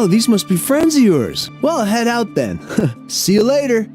Oh, these must be friends of yours. Well, head out then. See you later.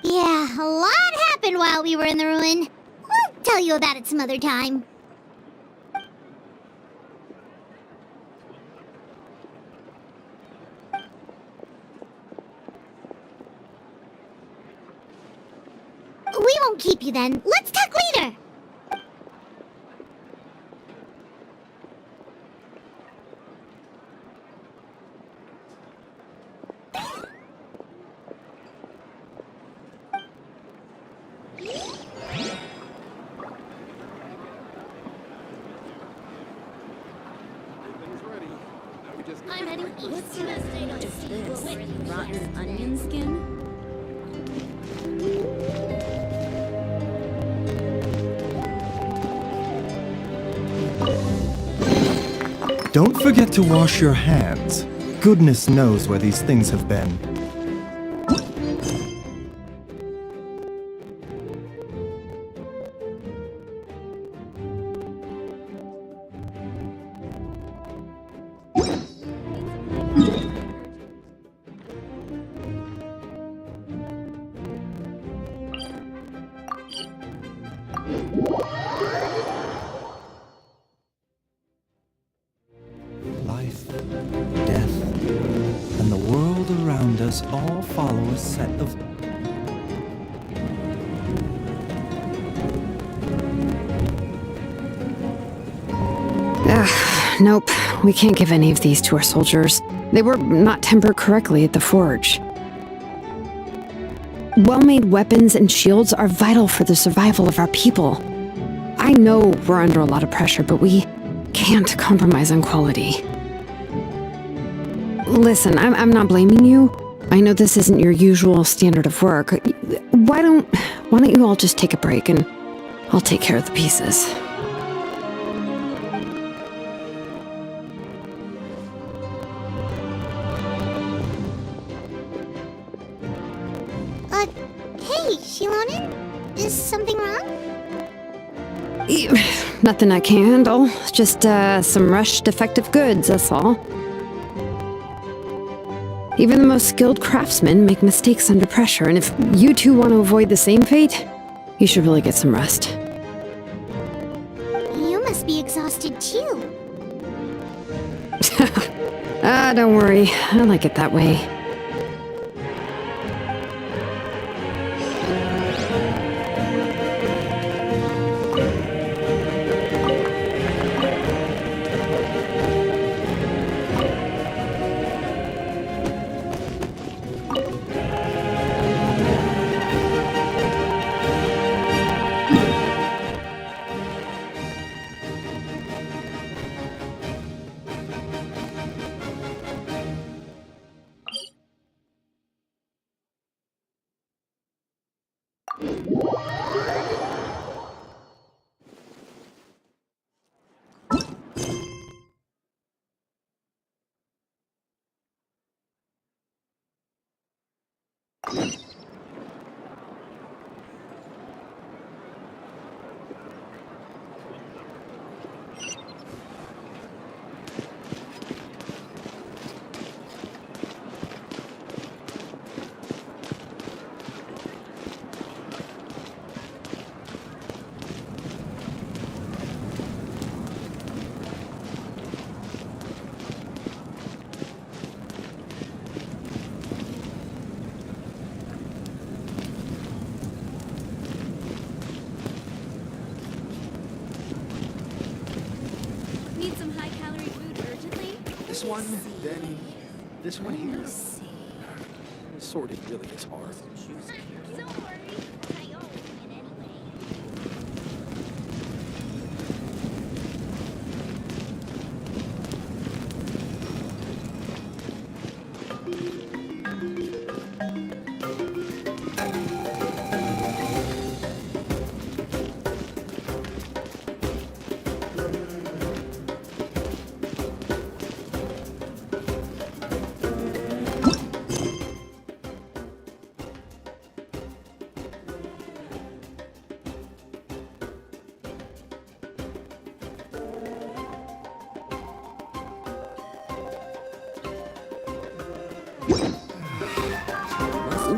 Yeah, a lot happened while we were in the ruin. We'll tell you about it some other time. We won't keep you then. Let's talk later. I'm ready. What's your is this? Rotten onion skin? Don't forget to wash your hands. Goodness knows where these things have been. Life, death, and the world around us all follow a set of... Nope. We can't give any of these to our soldiers. They were not tempered correctly at the forge. Well-made weapons and shields are vital for the survival of our people. I know we're under a lot of pressure, but we can't compromise on quality. Listen, I'm not blaming you. I know this isn't your usual standard of work. Why don't you all just take a break and I'll take care of the pieces. Hey, Shilonen? Is something wrong? Nothing I can handle. Just, some rushed defective goods, that's all. Even the most skilled craftsmen make mistakes under pressure, and if you two want to avoid the same fate, you should really get some rest. You must be exhausted too. Don't worry. I like it that way. Need some high-calorie food urgently? This one, then this one here. Sorting really is hard. Don't worry. I owe you in any way.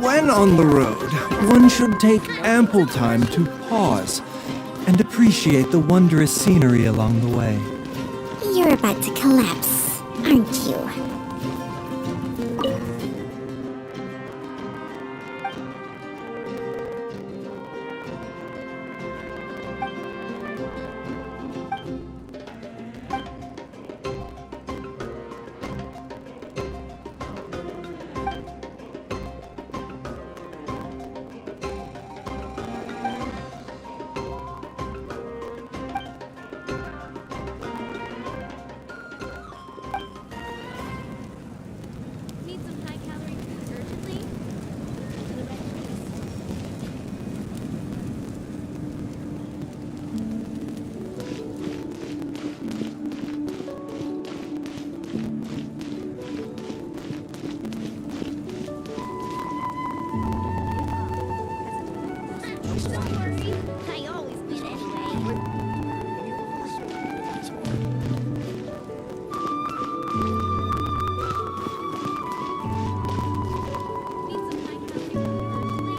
When on the road, one should take ample time to pause and appreciate the wondrous scenery along the way. You're about to collapse, aren't you? Need some high-calorie food urgently? Don't worry, I always win anyway. Need some high-calorie food urgently?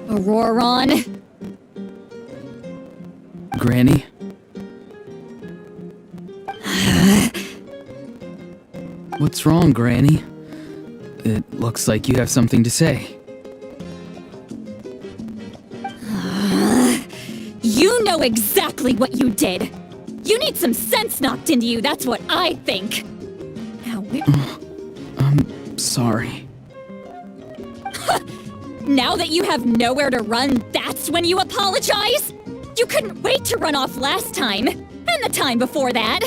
Auroron! Granny? What's wrong, Granny? It looks like you have something to say. You know exactly what you did! You need some sense knocked into you, that's what I think! Now, I'm sorry. now that you have nowhere to run, that's when you apologize? You couldn't wait to run off last time, and the time before that!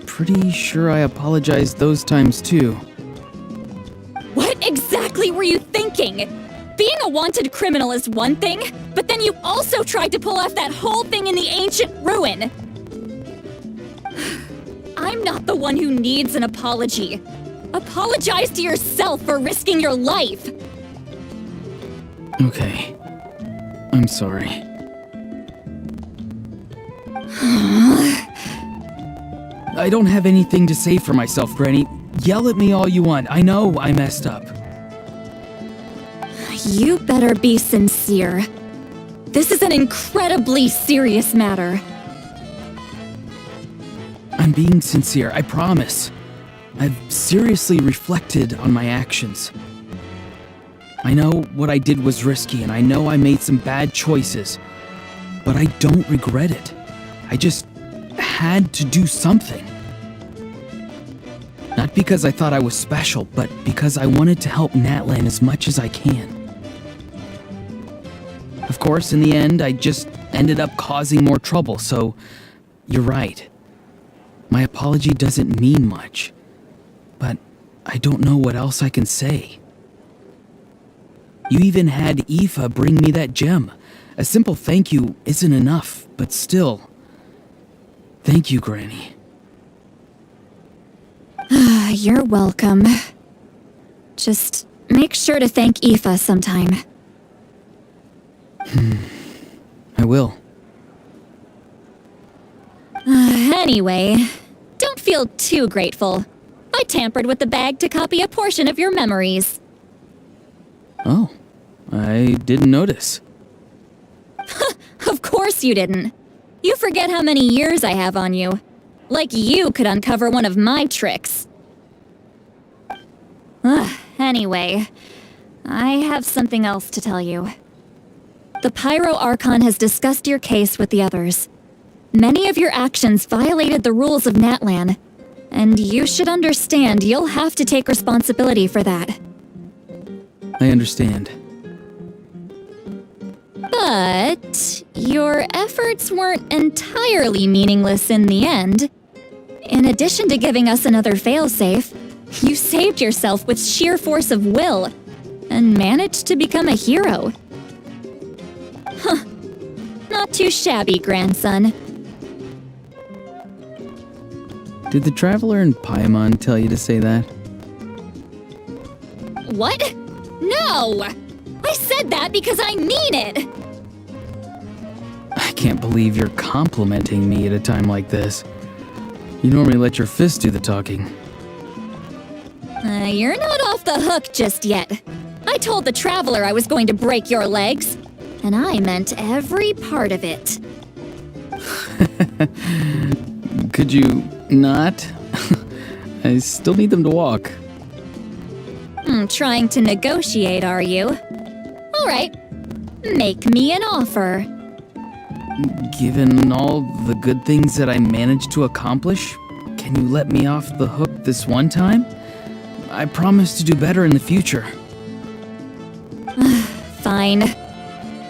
Pretty sure I apologized those times too. What exactly were you thinking? Being a wanted criminal is one thing, but then you also tried to pull off that whole thing in the ancient ruin! I'm not the one who needs an apology. Apologize to yourself for risking your life! Okay. I'm sorry. I don't have anything to say for myself, Granny. Yell at me all you want. I know I messed up. You better be sincere. This is an incredibly serious matter. I'm being sincere, I promise. I've seriously reflected on my actions. I know what I did was risky, and I know I made some bad choices, but I don't regret it. I just had to do something. Not because I thought I was special, but because I wanted to help Natlan as much as I can. Of course, in the end, I just ended up causing more trouble, so you're right. My apology doesn't mean much, but I don't know what else I can say. You even had Aoife bring me that gem. A simple thank you isn't enough, but still. Thank you, Granny. You're welcome. Just make sure to thank Aoife sometime. I will. Anyway, don't feel too grateful. I tampered with the bag to copy a portion of your memories. Oh, I didn't notice. Of course you didn't. You forget how many years I have on you. Like you could uncover one of my tricks. Anyway, I have something else to tell you. The Pyro Archon has discussed your case with the others. Many of your actions violated the rules of Natlan, and you should understand you'll have to take responsibility for that. I understand. But your efforts weren't entirely meaningless in the end. In addition to giving us another failsafe, you saved yourself with sheer force of will and managed to become a hero. Huh. Not too shabby, grandson. Did the Traveler and Paimon tell you to say that? What? No! I said that because I mean it! I can't believe you're complimenting me at a time like this. You normally let your fists do the talking. You're not off the hook just yet. I told the Traveler I was going to break your legs. And I meant every part of it. Could you not? I still need them to walk. Trying to negotiate, are you? All right. Make me an offer. Given all the good things that I managed to accomplish, can you let me off the hook this one time? I promise to do better in the future. Fine.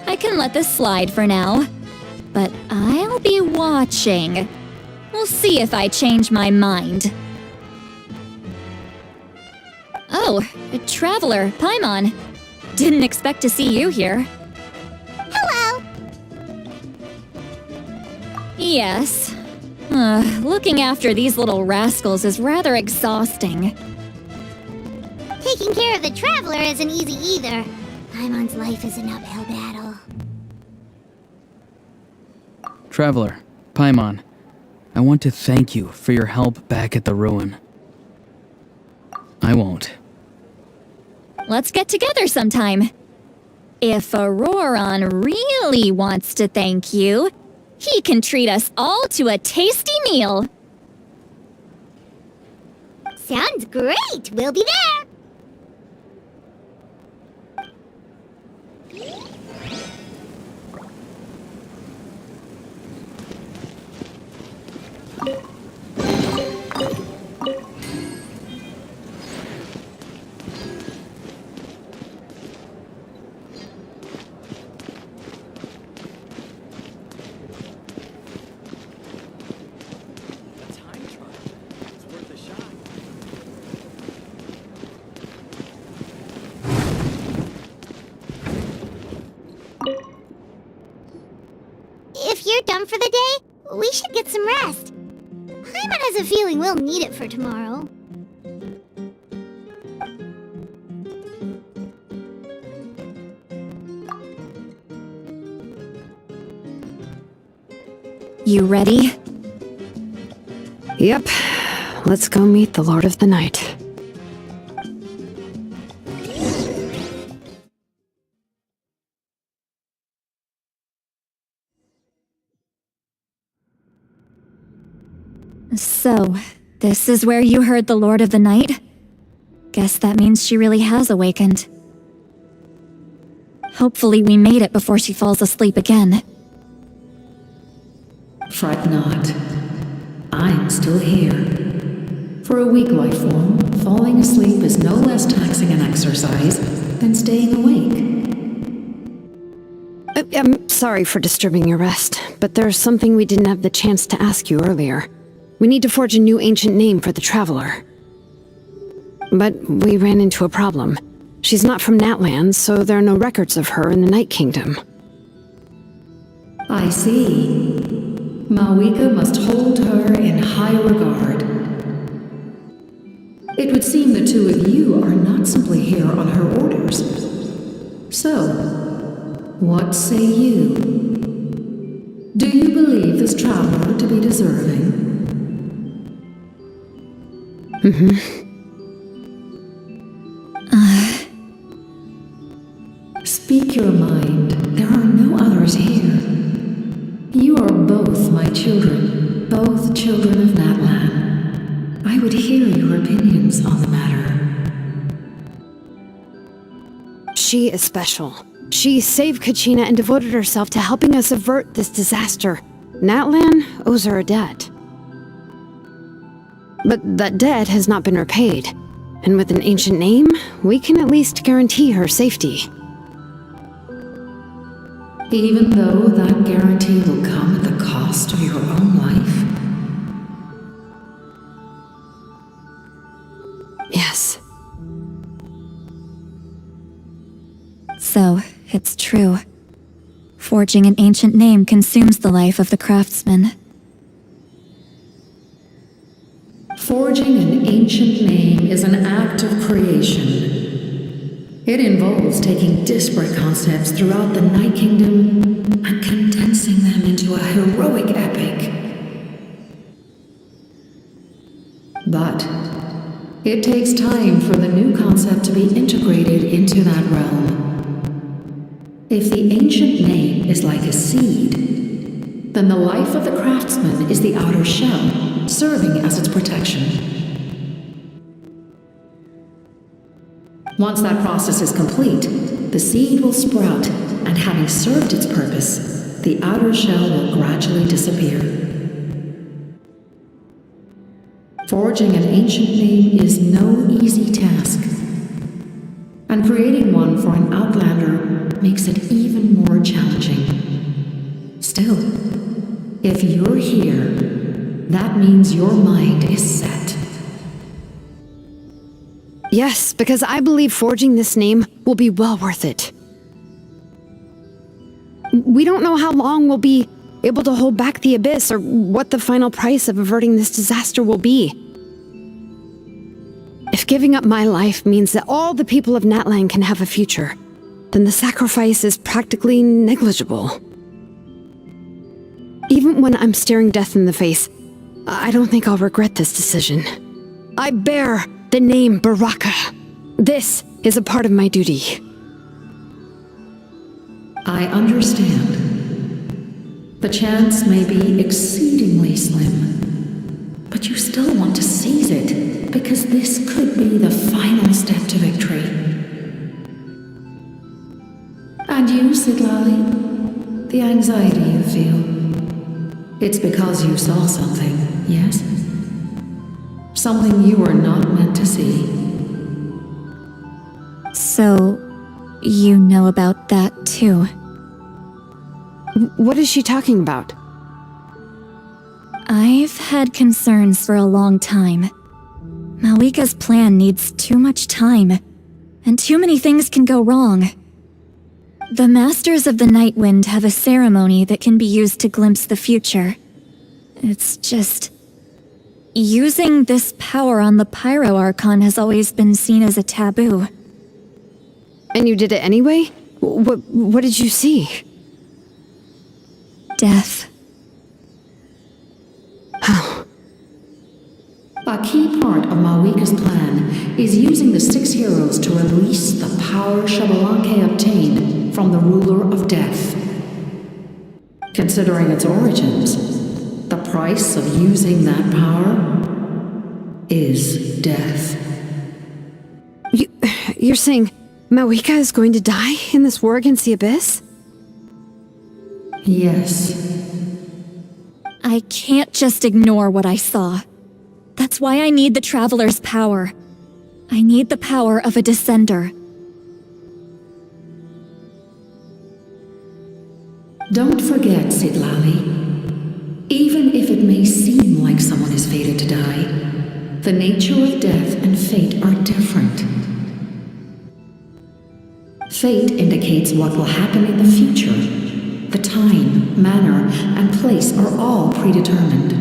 I can let this slide for now. But I'll be watching. We'll see if I change my mind. Oh, Traveler, Paimon. Didn't expect to see you here. Hello! Yes. Looking after these little rascals is rather exhausting. Taking care of the Traveler isn't easy either. Paimon's life is an uphill battle. Traveler, Paimon, I want to thank you for your help back at the ruin. I won't. Let's get together sometime. If Auroron really wants to thank you, he can treat us all to a tasty meal. Sounds great! We'll be there! Time trial. It's worth a shot. If you're done for the day, we should get some rest. Paimon has a feeling we'll need it for tomorrow. You ready? Yep. Let's go meet the Lord of the Night. So, this is where you heard the Lord of the Night? Guess that means she really has awakened. Hopefully we made it before she falls asleep again. Fret not. I'm still here. For a weak life form, falling asleep is no less taxing an exercise than staying awake. I'm sorry for disturbing your rest, but there's something we didn't have the chance to ask you earlier. We need to forge a new ancient name for the Traveler. But we ran into a problem. She's not from Natlan, so there are no records of her in the Night Kingdom. I see. Malwika must hold her in high regard. It would seem the two of you are not simply here on her orders. So, what say you? Do you believe this Traveler to be deserving? Speak your mind. There are no others here. You are both my children, both children of Natlan. I would hear your opinions on the matter. She is special. She saved Kachina and devoted herself to helping us avert this disaster. Natlan owes her a debt. But that debt has not been repaid. And with an ancient name, we can at least guarantee her safety. Even though that guarantee will come at the cost of your own life? Yes. So, it's true. Forging an ancient name consumes the life of the craftsman. Forging an ancient name is an act of creation. It involves taking disparate concepts throughout the Night Kingdom and condensing them into a heroic epic. But it takes time for the new concept to be integrated into that realm. If the ancient name is like a seed, then the life of the craftsman is the outer shell, serving as its protection. Once that process is complete, the seed will sprout, and having served its purpose, the outer shell will gradually disappear. Forging an ancient name is no easy task, and creating one for an outlander makes it even more challenging. Still, if you're here, that means your mind is set. Yes, because I believe forging this name will be well worth it. We don't know how long we'll be able to hold back the abyss or what the final price of averting this disaster will be. If giving up my life means that all the people of Natlan can have a future, then the sacrifice is practically negligible. Even when I'm staring death in the face, I don't think I'll regret this decision. I bear the name Baraka. This is a part of my duty. I understand. The chance may be exceedingly slim, but you still want to seize it, because this could be the final step to victory. And you, Sidlali, the anxiety you feel, it's because you saw something, yes? Something you were not meant to see. So, you know about that too? What is she talking about? I've had concerns for a long time. Malika's plan needs too much time, and too many things can go wrong. The Masters of the Night Wind have a ceremony that can be used to glimpse the future. It's just... using this power on the Pyro Archon has always been seen as a taboo. And you did it anyway? What did you see? Death. How? A key part of Malika's plan is using the 6 heroes to release the power Xbalanque obtained from the ruler of death. Considering its origins, the price of using that power is death. You're saying Malika is going to die in this war against the Abyss? Yes. I can't just ignore what I saw. That's why I need the Traveler's power. I need the power of a Descender. Don't forget, Sidlali. Even if it may seem like someone is fated to die, the nature of death and fate are different. Fate indicates what will happen in the future. The time, manner, and place are all predetermined.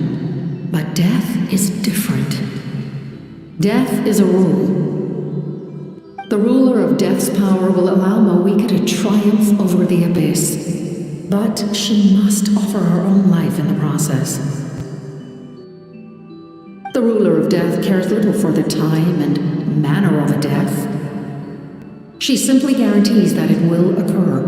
But death is different. Death is a rule. The ruler of death's power will allow Malika to triumph over the abyss. But she must offer her own life in the process. The ruler of death cares little for the time and manner of a death. She simply guarantees that it will occur.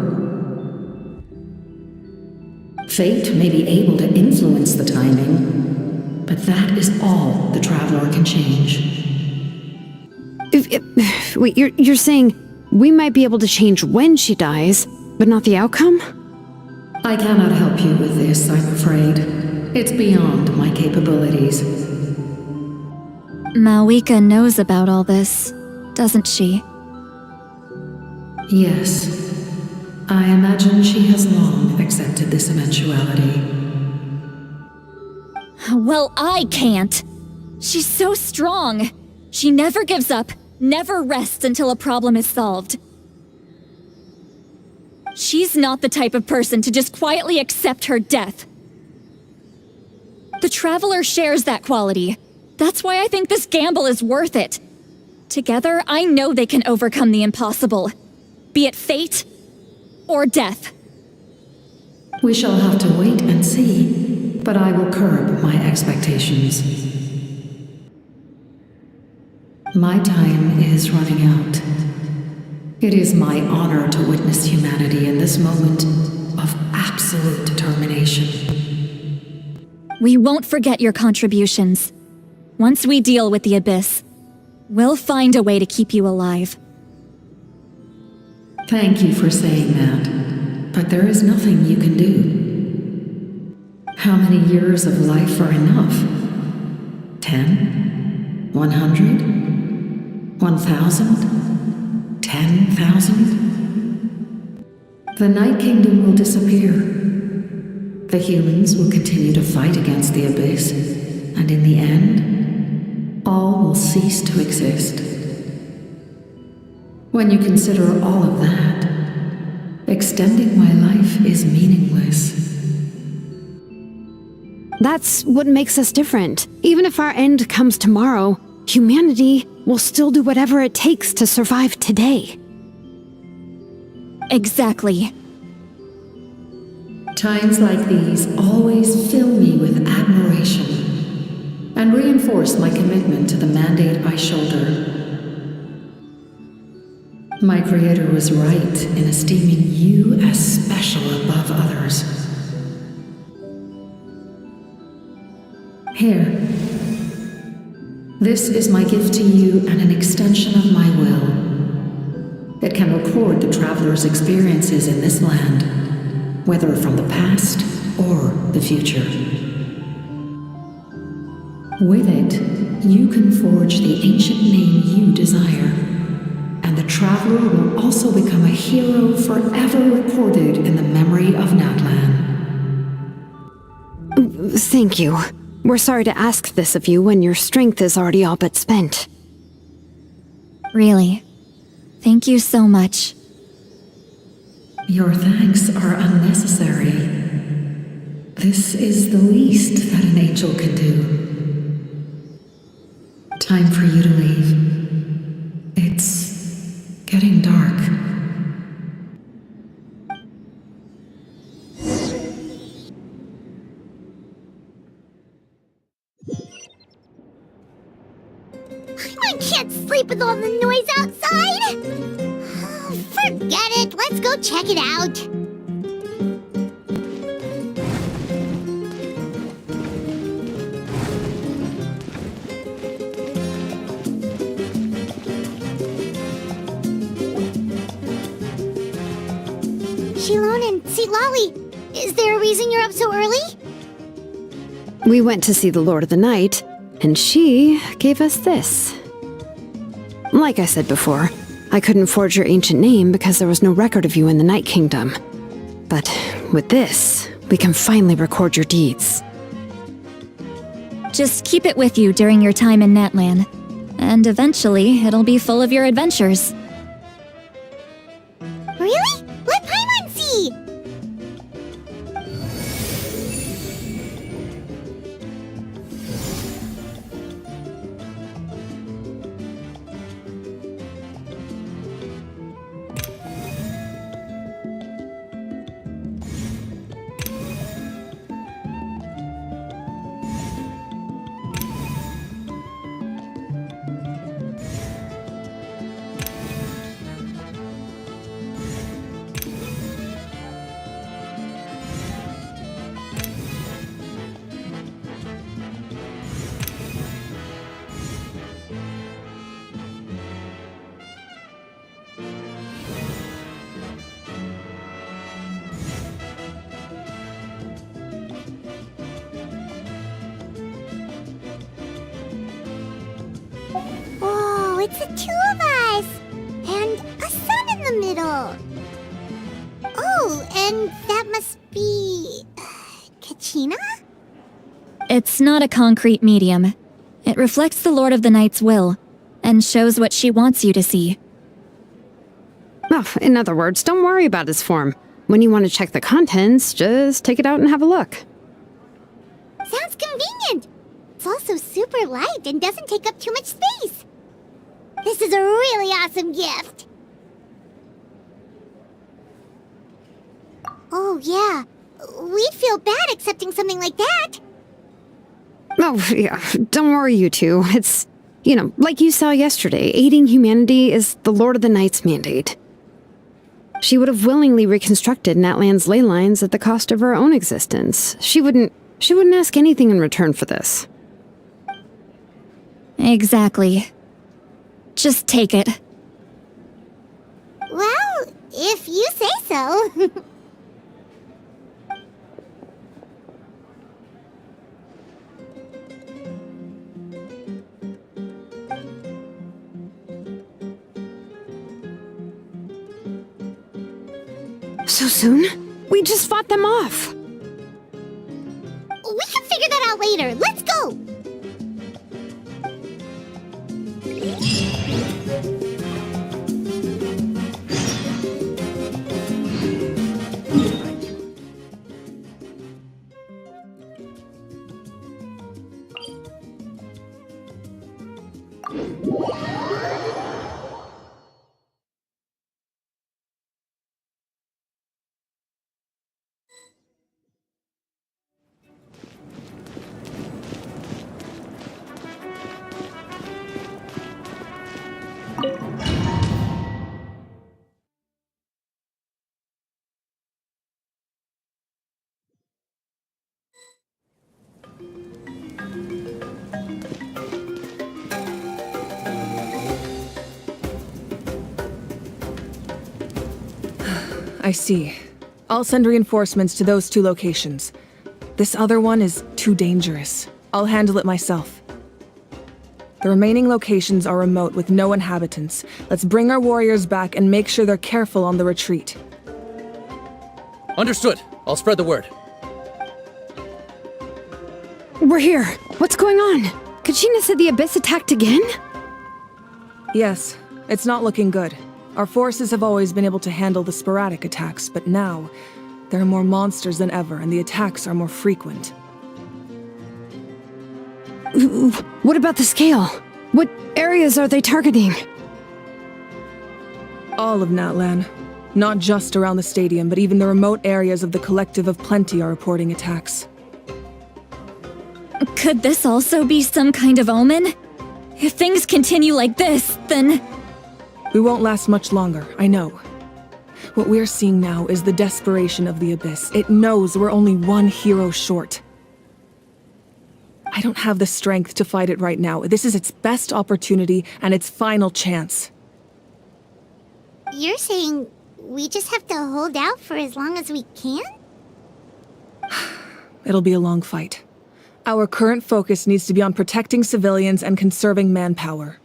Fate may be able to influence the timing, but that is all the Traveler can change. Wait, you're saying we might be able to change when she dies, but not the outcome? I cannot help you with this, I'm afraid. It's beyond my capabilities. Malika knows about all this, doesn't she? Yes. I imagine she has long accepted this eventuality. Well, I can't. She's so strong. She never gives up, never rests until a problem is solved. She's not the type of person to just quietly accept her death. The Traveler shares that quality. That's why I think this gamble is worth it. Together, I know they can overcome the impossible. Be it fate or death. We shall have to wait and see, but I will curb my expectations. My time is running out. It is my honor to witness humanity in this moment of absolute determination. We won't forget your contributions. Once we deal with the Abyss, we'll find a way to keep you alive. Thank you for saying that, but there is nothing you can do. How many years of life are enough? 10? 100? 1,000? 10,000? The Night Kingdom will disappear. The humans will continue to fight against the Abyss, and in the end, all will cease to exist. When you consider all of that, extending my life is meaningless. That's what makes us different. Even if our end comes tomorrow, humanity will still do whatever it takes to survive today. Exactly. Times like these always fill me with admiration and reinforce my commitment to the mandate I shoulder. My Creator was right in esteeming you as special above others. Here. This is my gift to you and an extension of my will. It can record the traveler's experiences in this land, whether from the past or the future. With it, you can forge the ancient name you desire, and the traveler will also become a hero forever recorded in the memory of Natlan. Thank you. We're sorry to ask this of you when your strength is already all but spent. Really. Thank you so much. Your thanks are unnecessary. This is the least that an angel can do. Time for you to leave. It's getting dark. I can't sleep with all the noise outside! Forget it, let's go check it out! Shilon and Lolly, is there a reason you're up so early? We went to see the Lord of the Night, and she gave us this. Like I said before, I couldn't forge your ancient name because there was no record of you in the Night Kingdom. But with this, we can finally record your deeds. Just keep it with you during your time in Natlan, and eventually it'll be full of your adventures. Really? Let Paimon see! Oh, it's the two of us! And a sun in the middle! Oh, and that must be... Kachina? It's not a concrete medium. It reflects the Lord of the Night's will, and shows what she wants you to see. Oh, in other words, don't worry about his form. When you want to check the contents, just take it out and have a look. Sounds convenient! it's also super light and doesn't take up too much space. This is a really awesome gift. Oh, yeah. We'd feel bad accepting something like that. Oh, yeah, don't worry, you two. It's, like you saw yesterday, aiding humanity is the Lord of the Night's mandate. She would have willingly reconstructed Natlan's ley lines at the cost of her own existence. She wouldn't ask anything in return for this. Exactly. Just take it. Well, if you say so. So soon? We just fought them off. We can figure that out later. Let's go! I see. I'll send reinforcements to those 2 locations. This other one is too dangerous. I'll handle it myself. The remaining locations are remote with no inhabitants. Let's bring our warriors back and make sure they're careful on the retreat. Understood. I'll spread the word. We're here. What's going on? Kachina said the Abyss attacked again? Yes, it's not looking good. Our forces have always been able to handle the sporadic attacks, but now, there are more monsters than ever, and the attacks are more frequent. What about the scale? What areas are they targeting? All of Natlan. Not just around the stadium, but even the remote areas of the Collective of Plenty are reporting attacks. Could this also be some kind of omen? If things continue like this, then... We won't last much longer, I know. What we're seeing now is the desperation of the Abyss. It knows we're only one hero short. I don't have the strength to fight it right now. This is its best opportunity and its final chance. You're saying we just have to hold out for as long as we can? It'll be a long fight. Our current focus needs to be on protecting civilians and conserving manpower.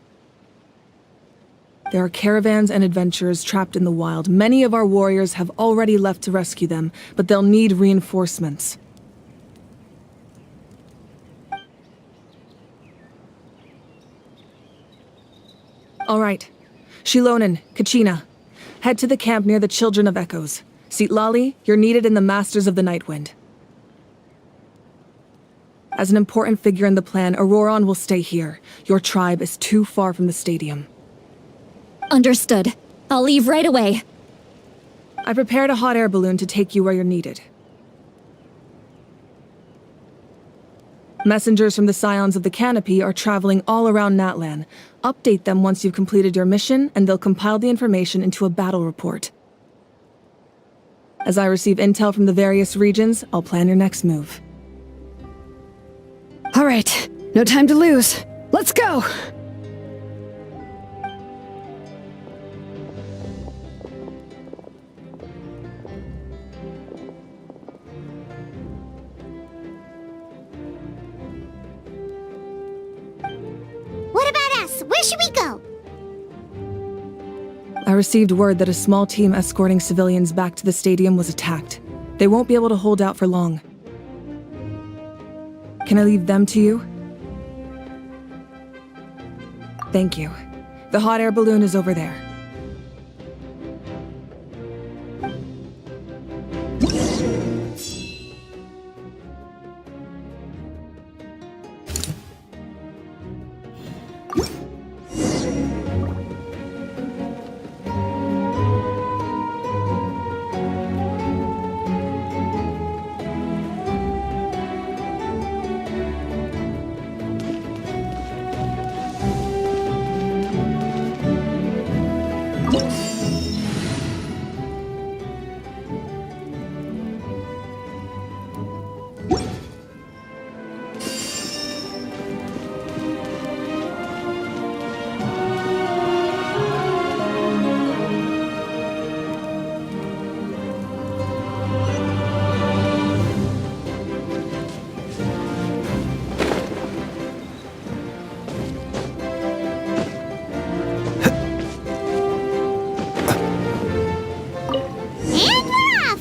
There are caravans and adventurers trapped in the wild. Many of our warriors have already left to rescue them, but they'll need reinforcements. All right. Shilonen, Kachina. Head to the camp near the Children of Echoes. Lali, you're needed in the Masters of the Nightwind. As an important figure in the plan, Auroron will stay here. Your tribe is too far from the stadium. Understood. I'll leave right away. I prepared a hot air balloon to take you where you're needed. Messengers from the Scions of the Canopy are traveling all around Natlan. Update them once you've completed your mission, and they'll compile the information into a battle report. As I receive intel from the various regions, I'll plan your next move. All right, no time to lose. Let's go! What about us? Where should we go? I received word that a small team escorting civilians back to the stadium was attacked. They won't be able to hold out for long. Can I leave them to you? Thank you. The hot air balloon is over there. And off!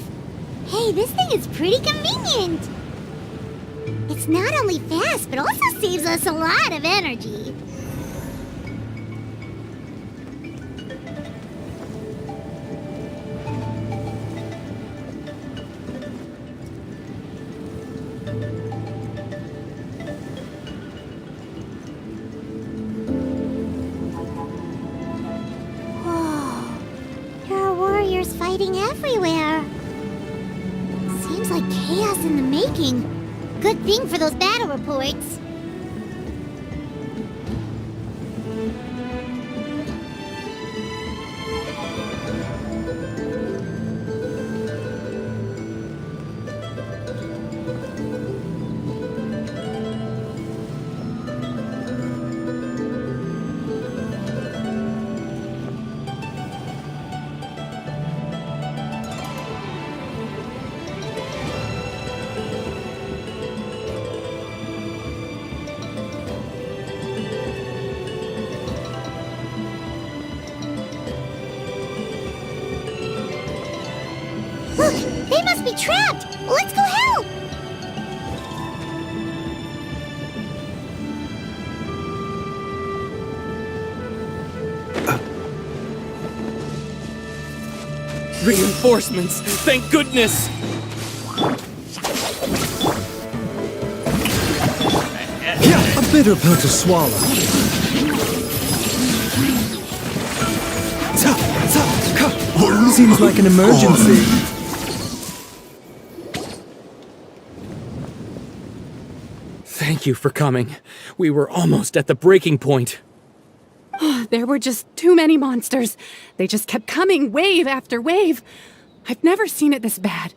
Hey, this thing is pretty convenient. It's not only fast, but also saves us a lot of energy. There are warriors fighting everywhere. Seems like chaos in the making. Good thing for those battle reports. Look, they must be trapped. Let's go help. Reinforcements! Thank goodness! Yeah, a bitter pill to swallow. Seems like an emergency. Thank you for coming. We were almost at the breaking point. There were just too many monsters. They just kept coming, wave after wave. I've never seen it this bad.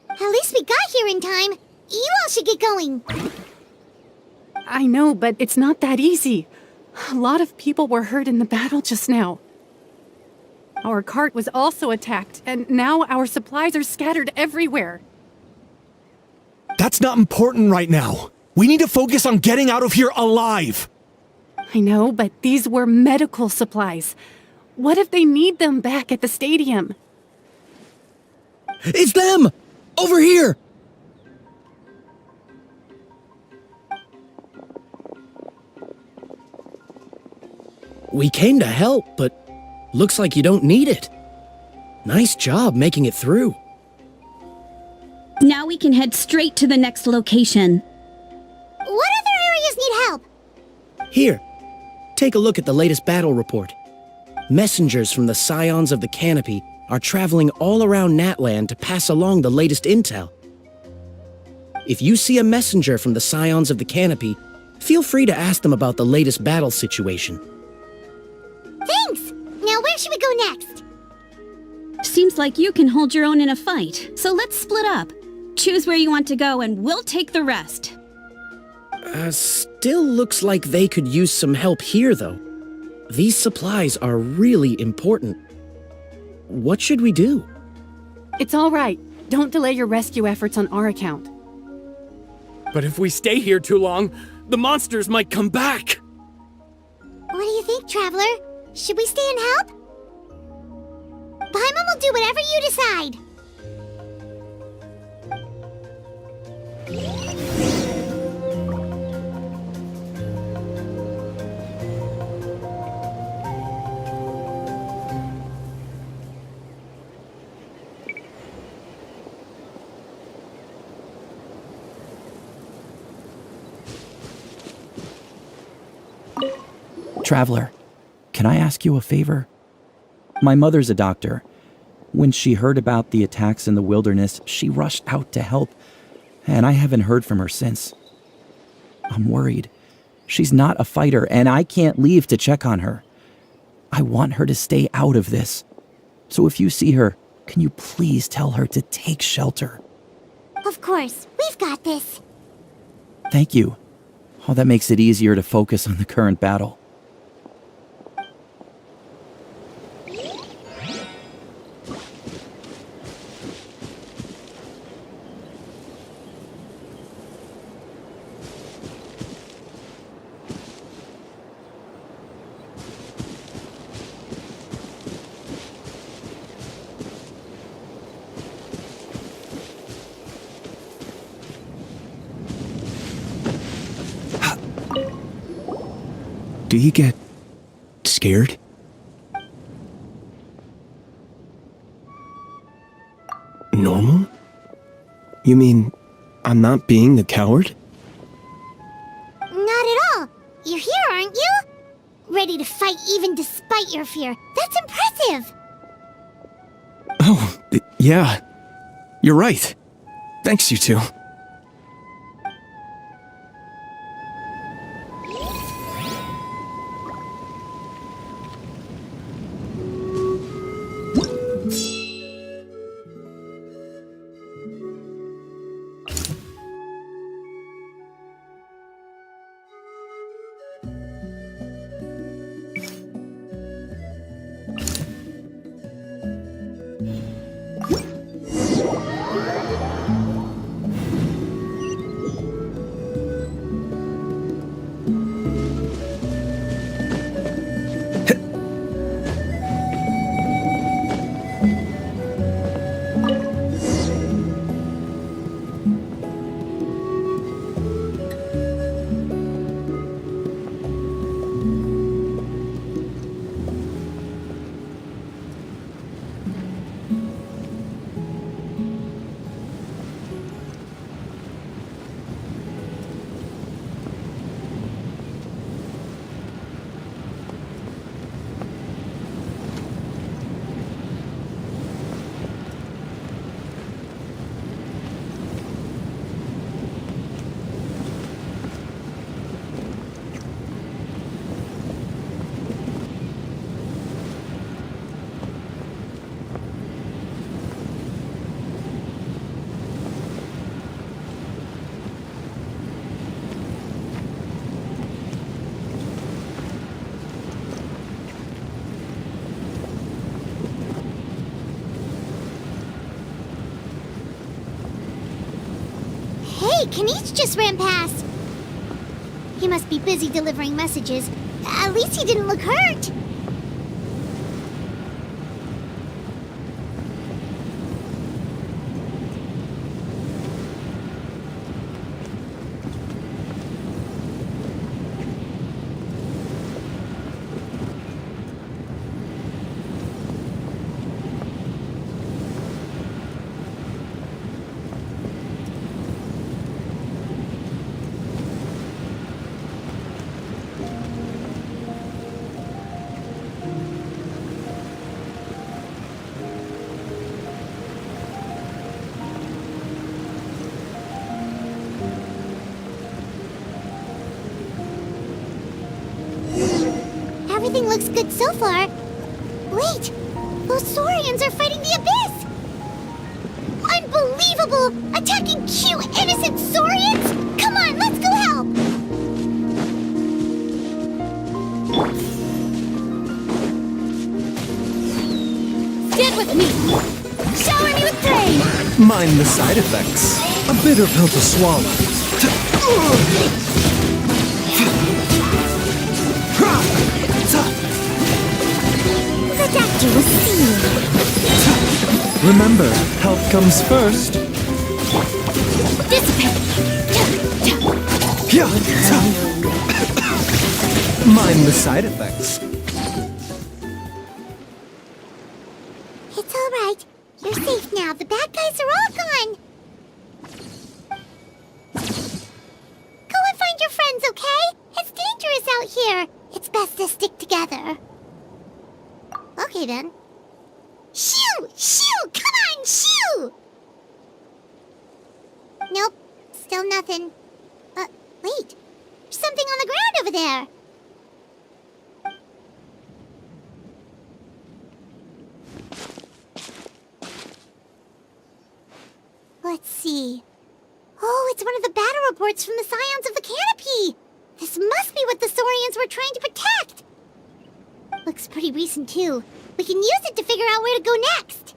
At least we got here in time. You all should get going. I know, but it's not that easy. A lot of people were hurt in the battle just now. Our cart was also attacked, and now our supplies are scattered everywhere. That's not important right now. We need to focus on getting out of here alive. I know, but these were medical supplies. What if they need them back at the stadium? It's them! Over here! We came to help, but looks like you don't need it. Nice job making it through. Now we can head straight to the next location. What other areas need help? Here, take a look at the latest battle report. Messengers from the Scions of the Canopy are traveling all around Natlan to pass along the latest intel. If you see a messenger from the Scions of the Canopy, feel free to ask them about the latest battle situation. Thanks! Now where should we go next? Seems like you can hold your own in a fight, so let's split up. Choose where you want to go and we'll take the rest. Still looks like they could use some help here, though. These supplies are really important. What should we do? It's all right. Don't delay your rescue efforts on our account. But if we stay here too long, the monsters might come back! What do you think, Traveler? Should we stay and help? Paimon will do whatever you decide. Traveler, can I ask you a favor? My mother's a doctor. When she heard about the attacks in the wilderness, she rushed out to help, and I haven't heard from her since. I'm worried. She's not a fighter, and I can't leave to check on her. I want her to stay out of this. So if you see her, can you please tell her to take shelter? Of course, we've got this. Thank you. Oh, that makes it easier to focus on the current battle. Do you get scared? Normal? You mean I'm not being a coward? Not at all. You're here, aren't you? Ready to fight even despite your fear. That's impressive. Oh, yeah. You're right. Thanks, you two. Hey, Kanish just ran past. He must be busy delivering messages. At least he didn't look hurt. Everything looks good so far. Wait, those Saurians are fighting the Abyss! Unbelievable! Attacking cute, innocent Saurians? Come on, let's go help! Get with me! Shower me with praise! Mind the side effects. A bitter pill to swallow. The doctor will see you. Remember, health comes first. Dissipate! Yeah. Mind the side effects. It's all right. You're safe now. The bad guys are all gone. Go and find your friends, okay? It's dangerous out here. It's best to stick together. Okay, then. Shoo! Shoo! Come on, shoo! Nope. Still nothing. Wait. There's something on the ground over there. Let's see. Oh, it's one of the battle reports from the Scions of the Canopy! This must be what the Saurians were trying to protect! Looks pretty recent, too. We can use it to figure out where to go next!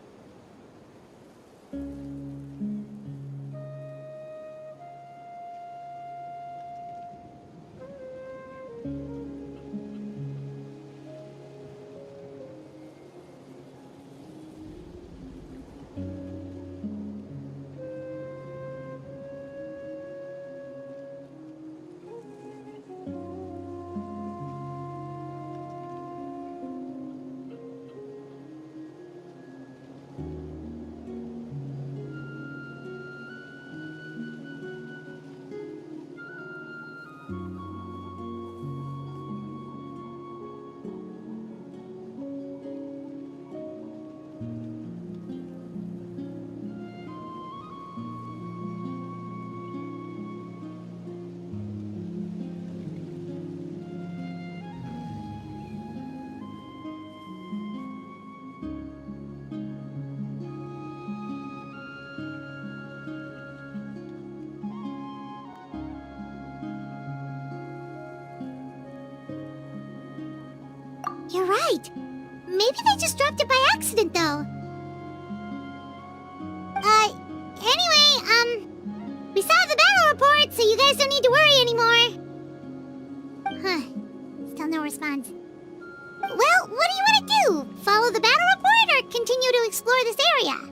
You're right. Maybe they just dropped it by accident, though. Anyway, we saw the battle report, so you guys don't need to worry anymore. Huh. Still no response. Well, what do you want to do? Follow the battle report or continue to explore this area?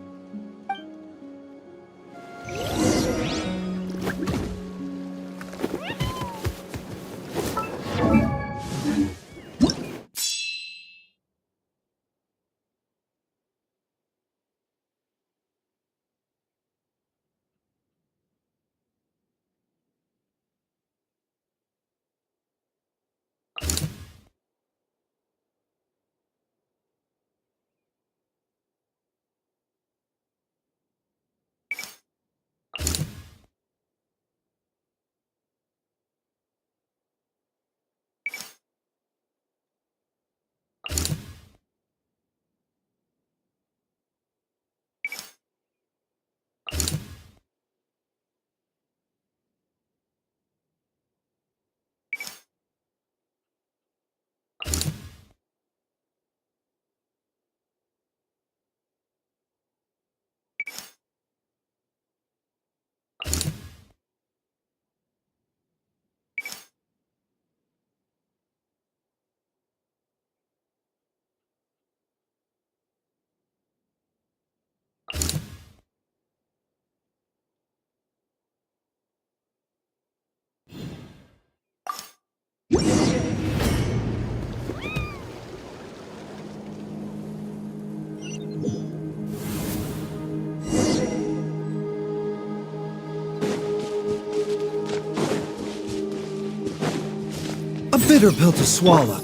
A bitter pill to swallow.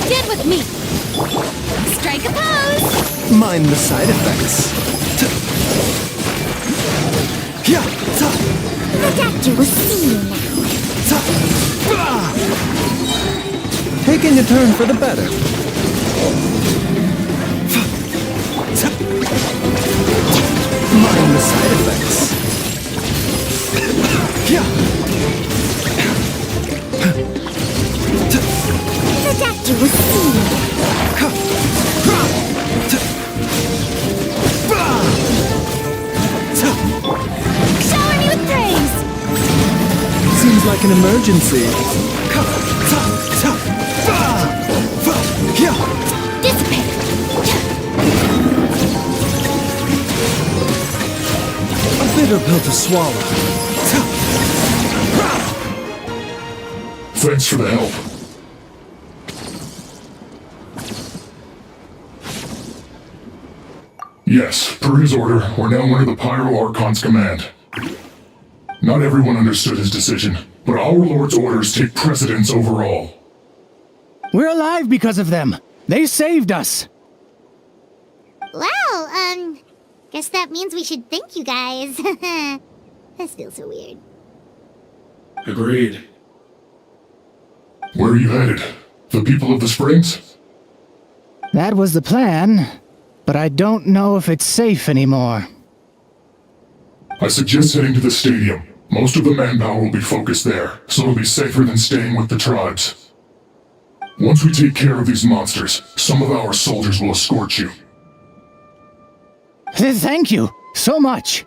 Get with me! Strike a pose! Mind the side effects. Yeah, The doctor will see you now. Taking a turn for the better. Mind the side effects. Yeah. The doctor will see you. Shower me with praise! Seems like an emergency. Dissipate! A bitter pill to swallow. Thanks for the help. Yes, per his order, we're now under the Pyro Archon's command. Not everyone understood his decision, but our Lord's orders take precedence over all. We're alive because of them. They saved us. Well, guess that means we should thank you guys. This feels so weird. Agreed. Where are you headed? The people of the Springs? That was the plan, but I don't know if it's safe anymore. I suggest heading to the stadium. Most of the manpower will be focused there, so it'll be safer than staying with the tribes. Once we take care of these monsters, some of our soldiers will escort you. Thank you so much.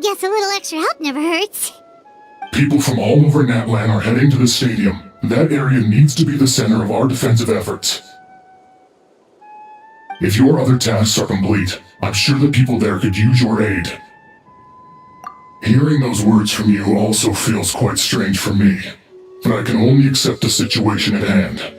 Guess a little extra help never hurts. People from all over Natlan are heading to the stadium. That area needs to be the center of our defensive efforts. If your other tasks are complete, I'm sure the people there could use your aid. Hearing those words from you also feels quite strange for me, but I can only accept the situation at hand.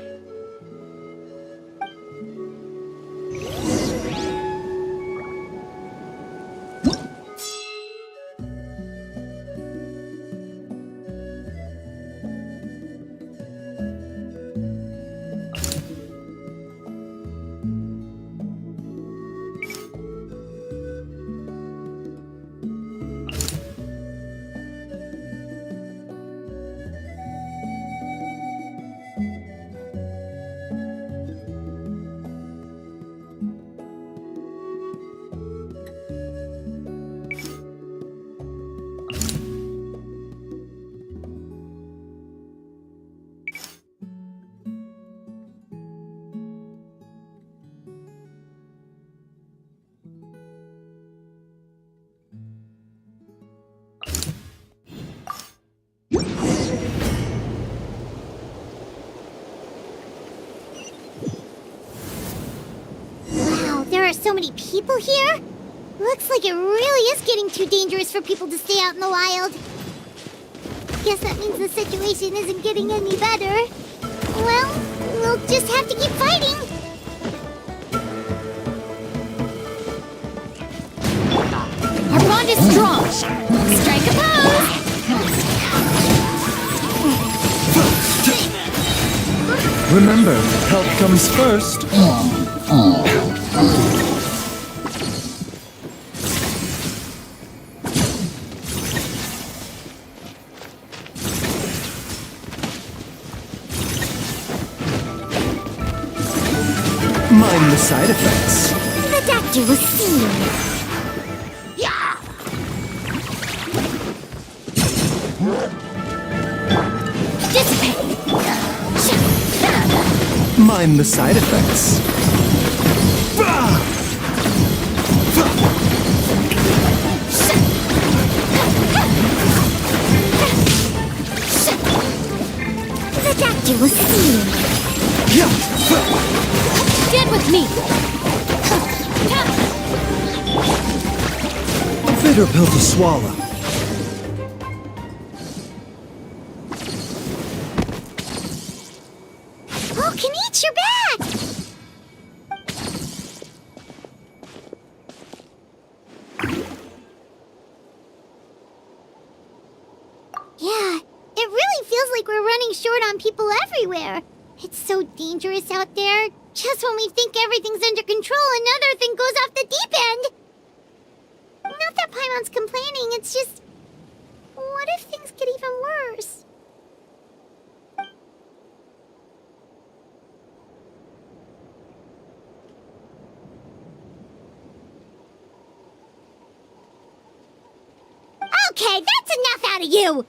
There are so many people here? Looks like it really is getting too dangerous for people to stay out in the wild. Guess that means the situation isn't getting any better. Well, we'll just have to keep fighting. Our bond is strong. Strike a pose. Remember, health comes first. Mind the side effects. The doctor will see you. Mind the side effects. The doctor will see you. Stand with me. A bitter pill to swallow. Oh, Kenichi, you're back! Yeah, it really feels like we're running short on people everywhere. It's so dangerous out there. Just when we think everything's under control, another thing goes off the deep end. Not that Paimon's complaining, it's just... What if things get even worse? Okay, that's enough out of you!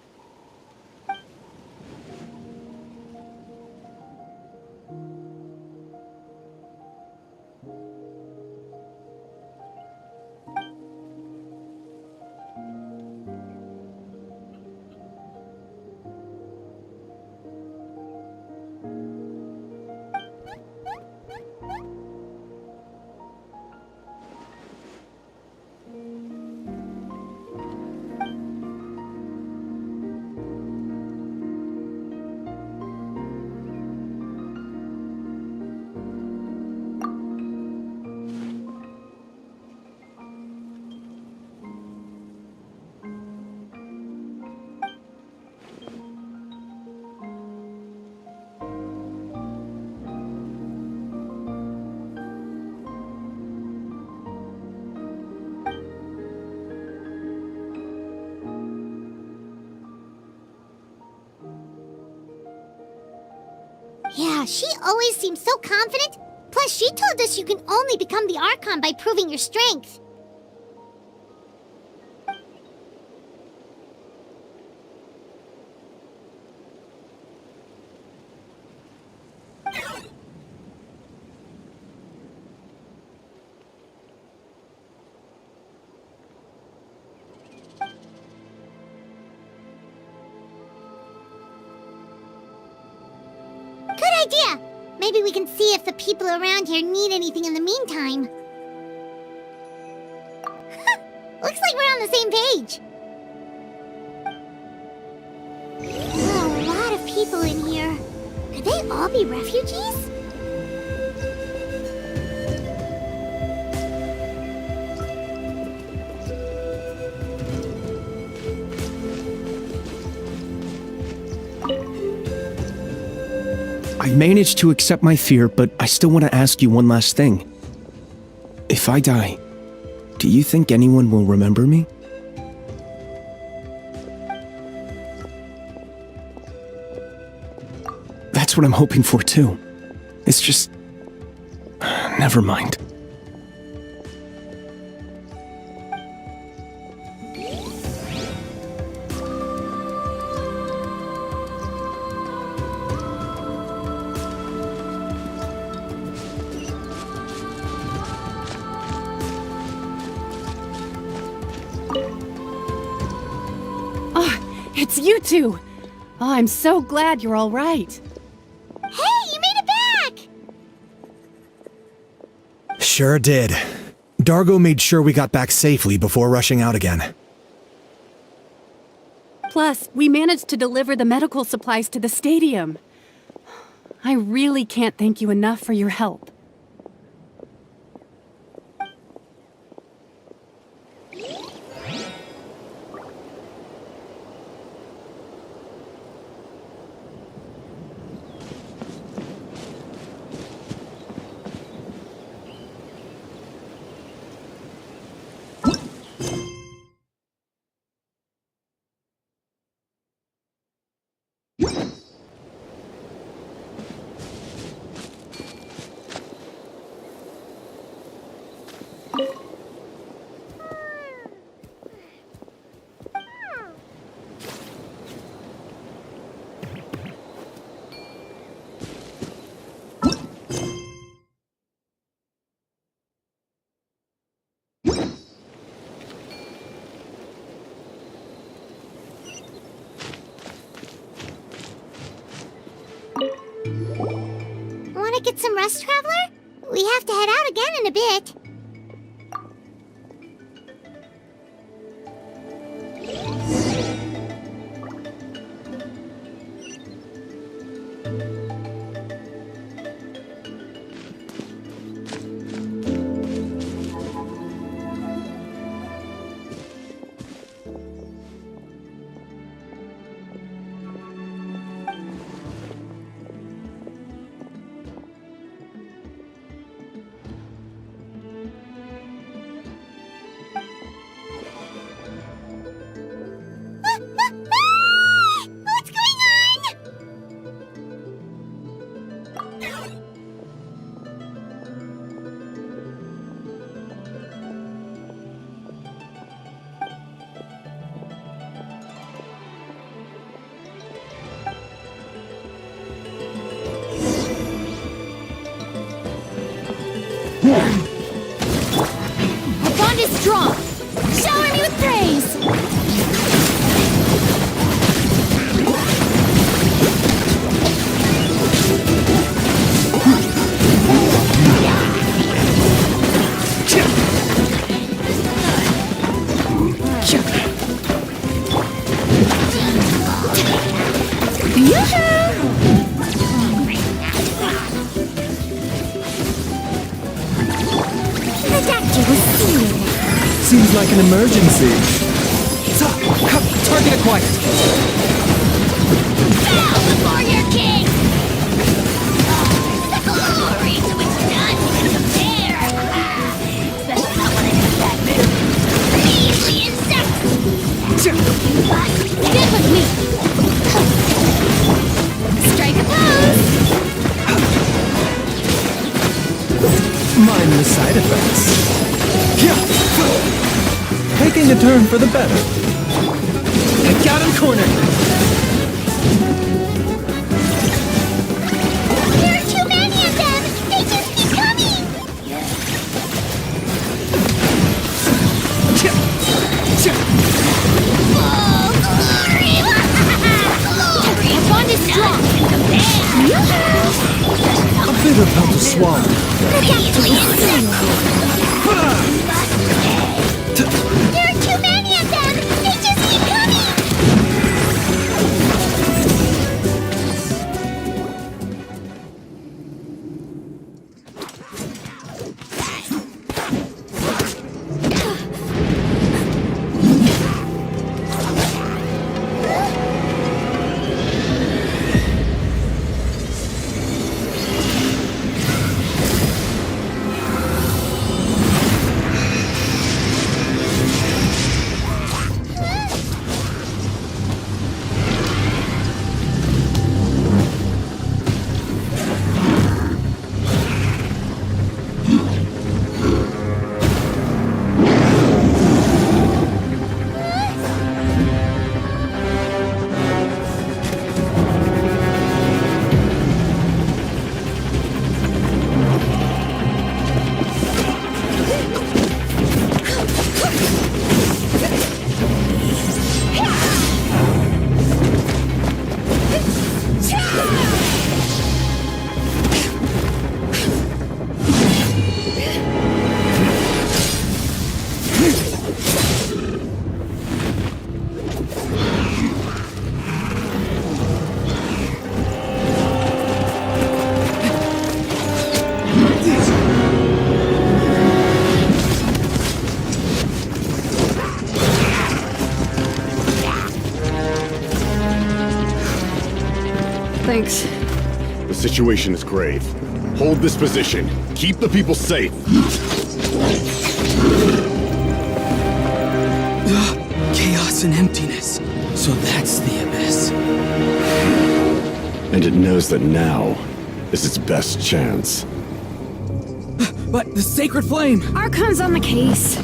Yeah, she always seems so confident. Plus, she told us you can only become the Archon by proving your strength. idea! Maybe we can see if the people around here need anything in the meantime. Looks like we're on the same page. Oh, a lot of people in here. Could they all be refugees? I managed to accept my fear, but I still want to ask you one last thing. If I die, do you think anyone will remember me? That's what I'm hoping for too. It's just... never mind. It's you two! Oh, I'm so glad you're all right. Hey, you made it back! Sure did. Dargo made sure we got back safely before rushing out again. Plus, we managed to deliver the medical supplies to the stadium. I really can't thank you enough for your help. Want to get some rest, Traveler? We have to head out again in a bit. What's going on? Our bond is strong. Shower me with praise. The doctor was seeing. Seems like an emergency. Target acquired. Bow before your king! The glory to which none can compare! Especially not when I do that move. Leave the insects! Get with me. Strike a pose. Mind the side effects. Taking a turn for the better. I got him cornered! There are too many of them! They just keep coming! Oh, glory! Glory! Our bond is strong. None can compare! Thanks. The situation is grave. Hold this position. Keep the people safe. Chaos and emptiness. So that's the abyss. And it knows that now is its best chance. But the sacred flame! Archon's on the case.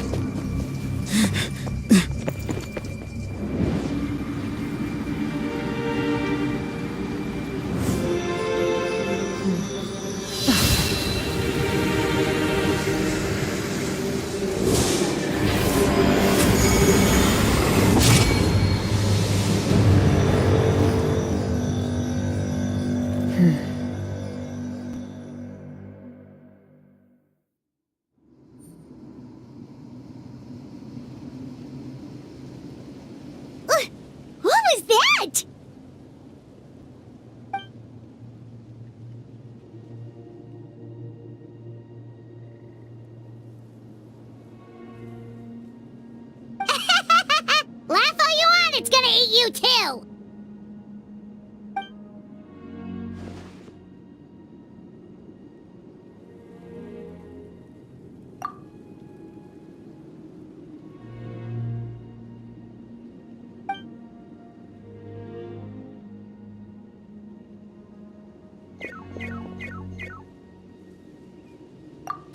What was that? Laugh all you want, it's gonna eat you too!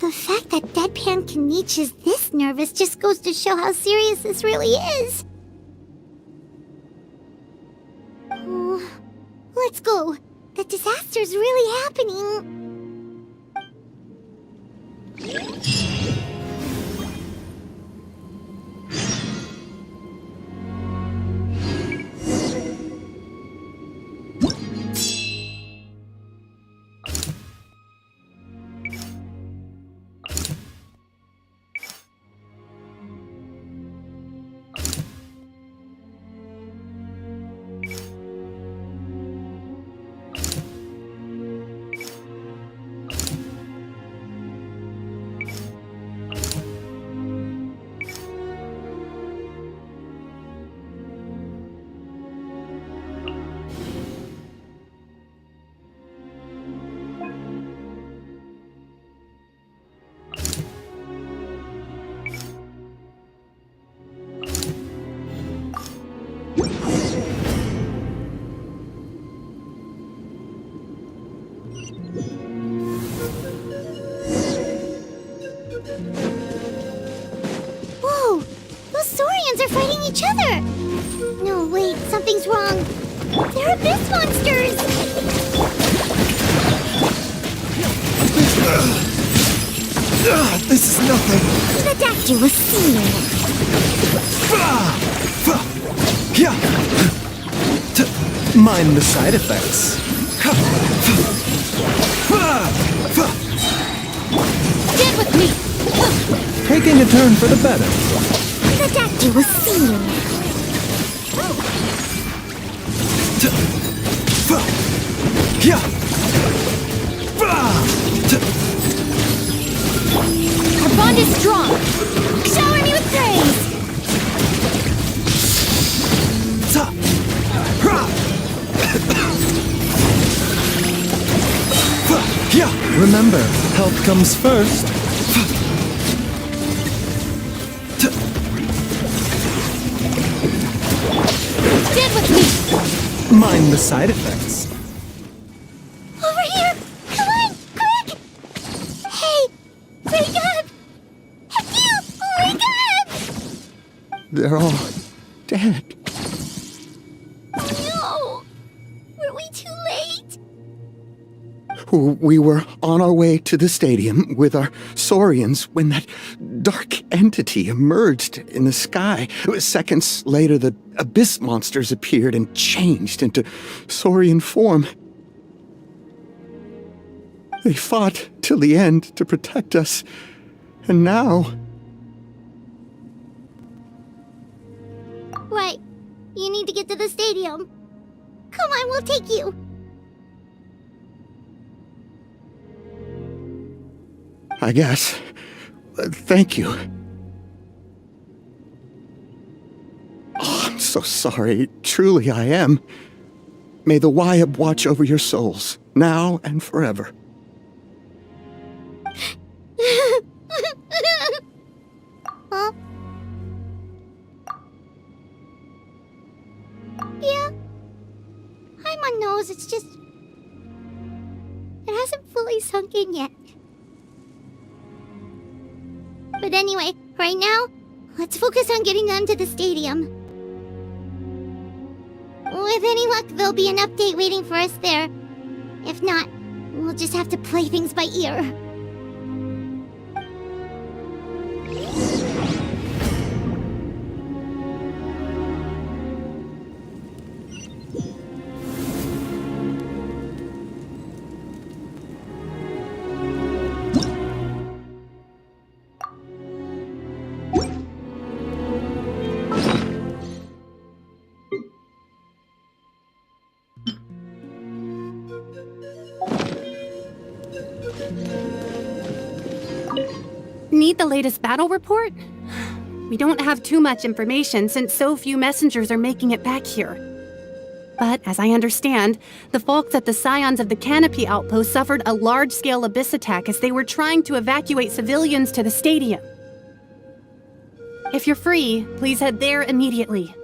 The fact that Deadpan Kaniche is this nervous just goes to show how serious this really is. Oh, let's go. The disaster's really happening. Whoa! Those Saurians are fighting each other! No, wait, something's wrong. They're abyss monsters! This is nothing. The doctor was seeing. Mind the side effects. Get with me! Taking a turn for the better. The doctor was seeing. Our bond is strong. Shower me with praise. Remember, health comes first. Stand with me. Mind the side effects. Over here! Come on, quick! Hey, wake up! You, wake up! They're all dead. No! Were we too late? We were on our way to the stadium with our Saurians when that dark entity emerged in the sky. Seconds later, the abyss monsters appeared and changed into Saurian form. They fought till the end to protect us, and now... Right. You need to get to the stadium. Come on, we'll take you. I guess. Thank you. Oh, I'm so sorry. Truly, I am. May the Wyab watch over your souls, now and forever. Huh? Yeah. Paimon knows, it's just... it hasn't fully sunk in yet. But anyway, right now, let's focus on getting them to the stadium. With any luck, there'll be an update waiting for us there. If not, we'll just have to play things by ear. Need the latest battle report? We don't have too much information since so few messengers are making it back here. But as I understand, the folks at the Scions of the Canopy outpost suffered a large-scale abyss attack as they were trying to evacuate civilians to the stadium. If you're free, please head there immediately.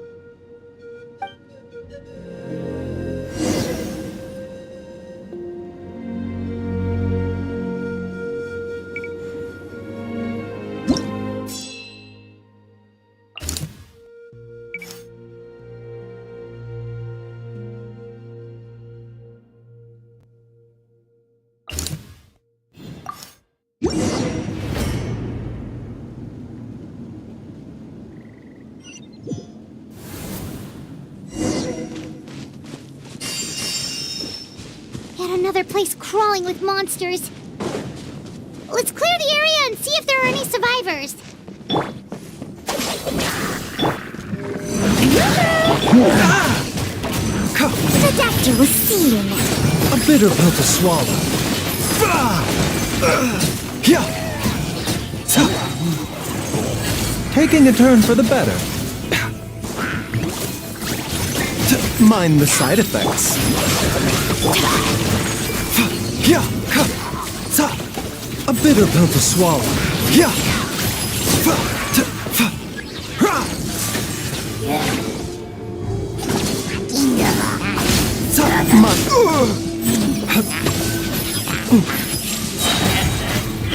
Yet another place crawling with monsters. Let's clear the area and see if there are any survivors. The doctor was seeing. A bitter pill to swallow. Taking a turn for the better. Mind the side effects. A bitter pill to swallow.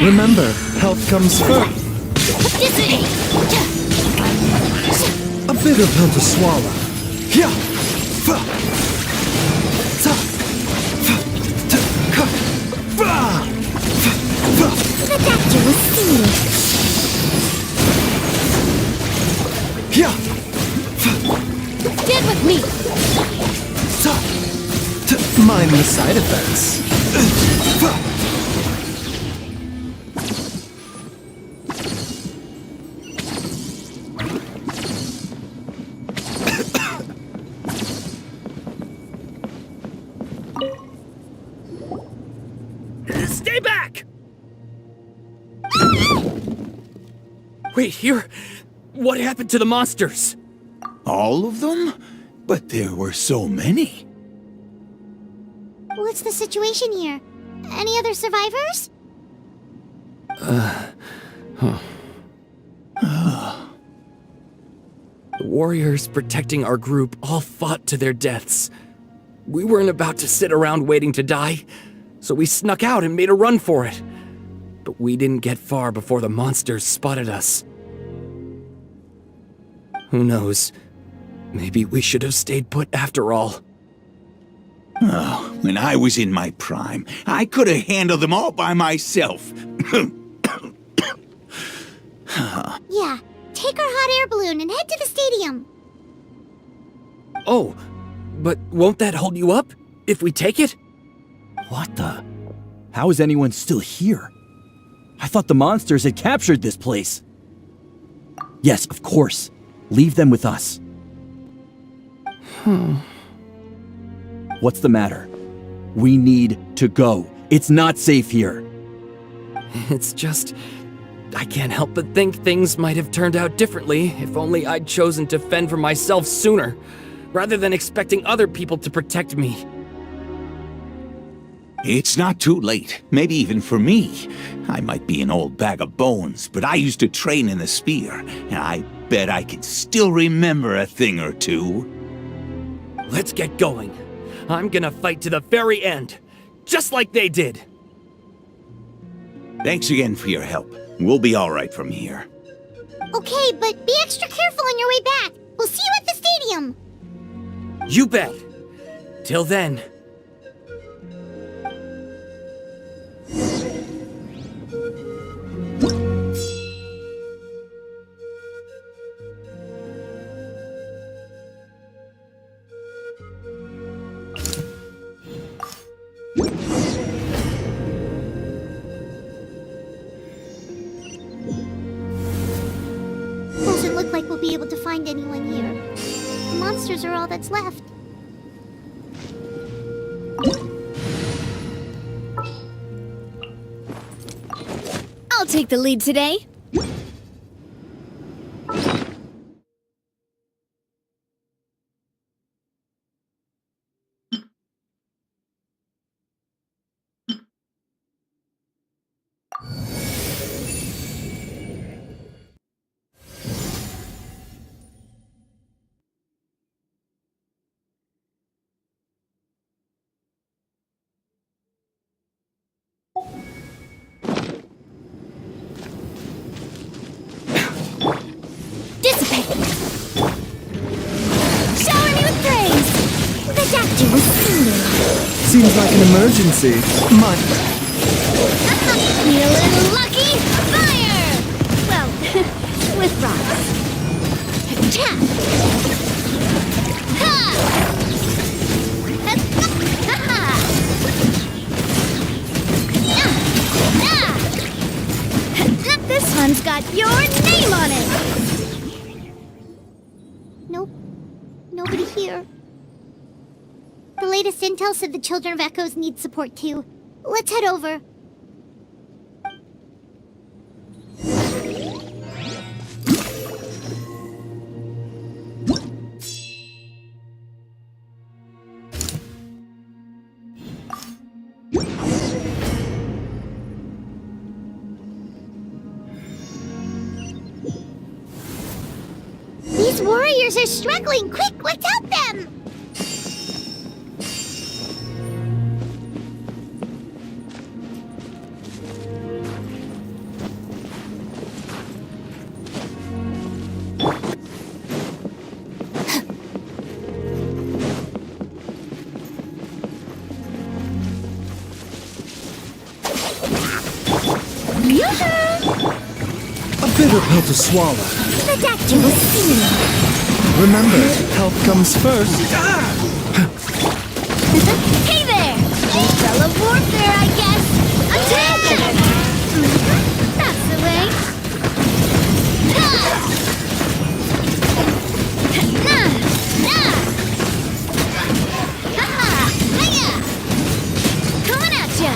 Remember, health comes first. A bitter pill to swallow. The doctor was seeing. Get with me. Mind the side effects. Stay back! Wait, here? What happened to the monsters? All of them? But there were so many. What's the situation here? Any other survivors? The warriors protecting our group all fought to their deaths. We weren't about to sit around waiting to die, so we snuck out and made a run for it. But we didn't get far before the monsters spotted us. Who knows? Maybe we should have stayed put after all. Oh, when I was in my prime, I could have handled them all by myself. Yeah, take our hot air balloon and head to the stadium. Oh, but won't that hold you up if we take it? What the? How is anyone still here? I thought the monsters had captured this place. Yes, of course. Leave them with us. What's the matter? We need to go. It's not safe here. It's just... I can't help but think things might have turned out differently if only I'd chosen to fend for myself sooner. rather than expecting other people to protect me. It's not too late, maybe even for me. I might be an old bag of bones, but I used to train in the spear, and I bet I can still remember a thing or two. Let's get going. I'm gonna fight to the very end, just like they did. Thanks again for your help. We'll be all right from here. Okay, but be extra careful on your way back. We'll see you at the stadium. You bet. Till then. Doesn't look like we'll be able to find anyone here. The monsters are all that's left. I'll take the lead today. Dissipate! Shower me with praise! The doctor was soothing. Seems like an emergency. Need a little lucky? Fire! Well, with rocks. Tap! Ha! This one's got your name on it! Nope. Nobody here. The latest intel said the Children of Echoes need support too. Let's head over. These warriors are struggling! Quick, let's help them! A bitter pill to swallow. The doctor was singing. Remember, health comes first. Hey there! Umbrella warfare, I guess! Attack! That's the way. Coming at ya!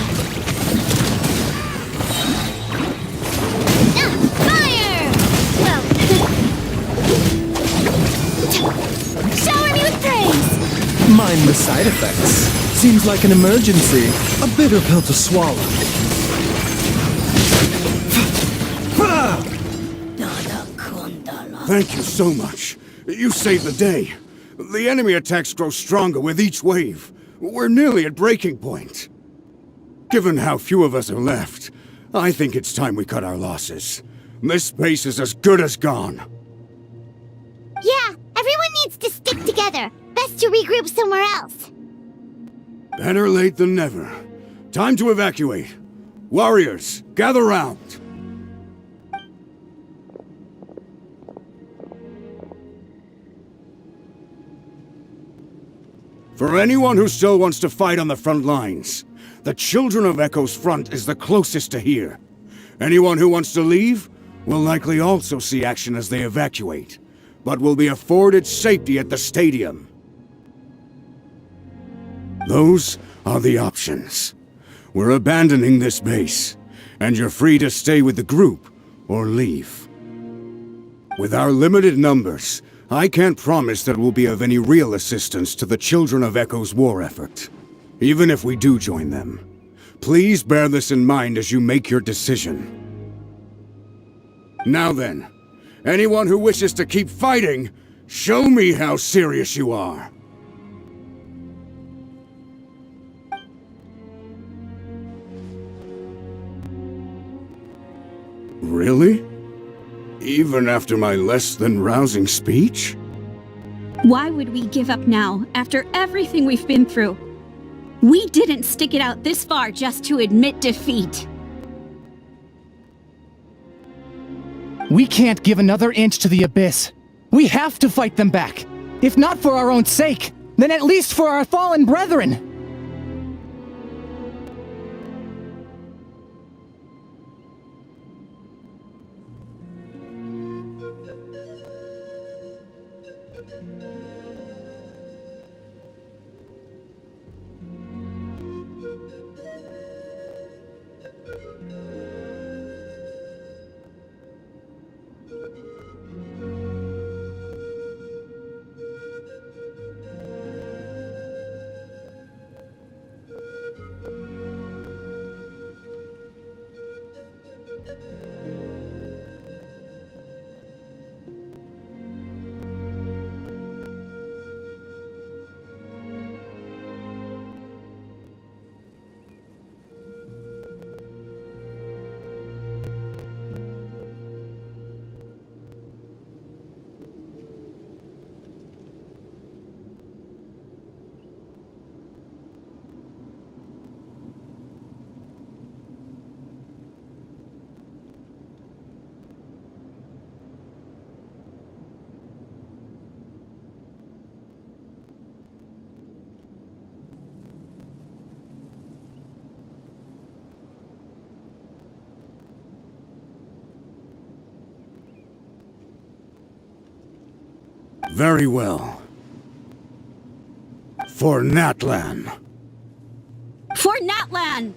Fire! Well... Shower me with praise! Mind the side effects. Seems like an emergency. A bitter pill to swallow. Thank you so much. You saved the day. The enemy attacks grow stronger with each wave. We're nearly at breaking point. Given how few of us are left, I think it's time we cut our losses. This base is as good as gone. Yeah, everyone needs to stick together. Best to regroup somewhere else. Better late than never. Time to evacuate. Warriors, gather round. For anyone who still wants to fight on the front lines, the Children of Echo's front is the closest to here. Anyone who wants to leave will likely also see action as they evacuate, but will be afforded safety at the stadium. Those are the options. We're abandoning this base, and you're free to stay with the group or leave. With our limited numbers, I can't promise that we'll be of any real assistance to the Children of Echo's war effort, even if we do join them. Please bear this in mind as you make your decision. Now then, anyone who wishes to keep fighting, show me how serious you are. Really? Even after my less than rousing speech? Why would we give up now, after everything we've been through? We didn't stick it out this far just to admit defeat. We can't give another inch to the Abyss. We have to fight them back. If not for our own sake, then at least for our fallen brethren. Very well. For Natlan. For Natlan!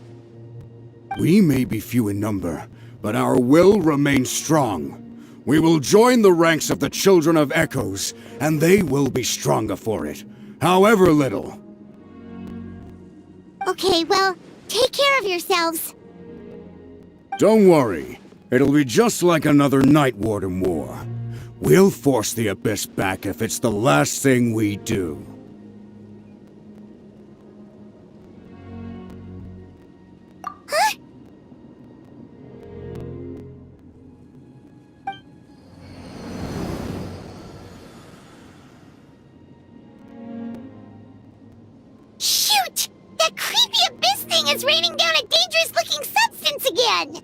We may be few in number, but our will remains strong. We will join the ranks of the Children of Echoes, and they will be stronger for it, however little. Okay, well, take care of yourselves. Don't worry. It'll be just like another Night Warden war. We'll force the Abyss back if it's the last thing we do. Huh? Shoot! That creepy Abyss thing is raining down a dangerous-looking substance again!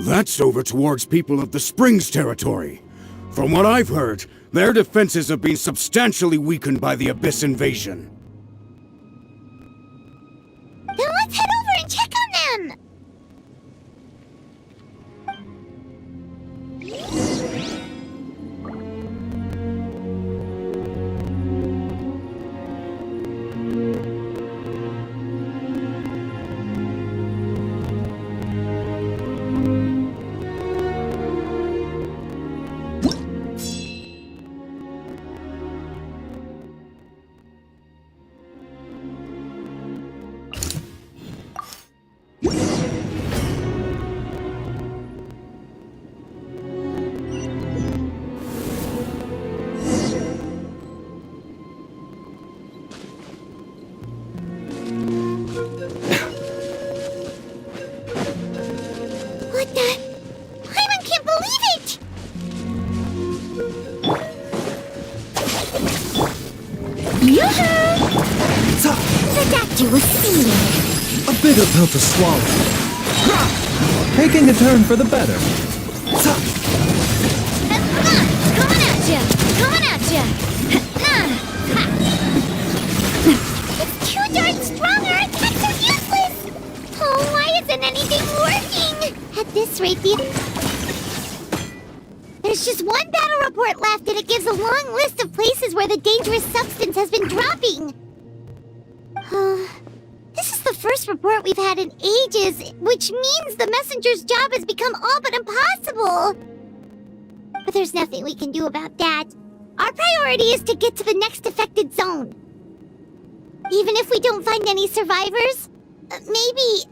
That's over towards people of the Springs territory. From what I've heard, their defenses have been substantially weakened by the Abyss invasion. Then let's head over and check on them! A bitter pill to swallow. Taking a turn for the better. Coming at ya! Coming at ya! It's too darn strong, our attacks are useless! Oh, why isn't anything working? At this rate, there's just one battle report left, and it gives a long list of places where the dangerous substance has been dropping. This is the first report we've had in ages, which means the messenger's job has become all but impossible. But there's nothing we can do about that. Our priority is to get to the next affected zone. Even if we don't find any survivors, maybe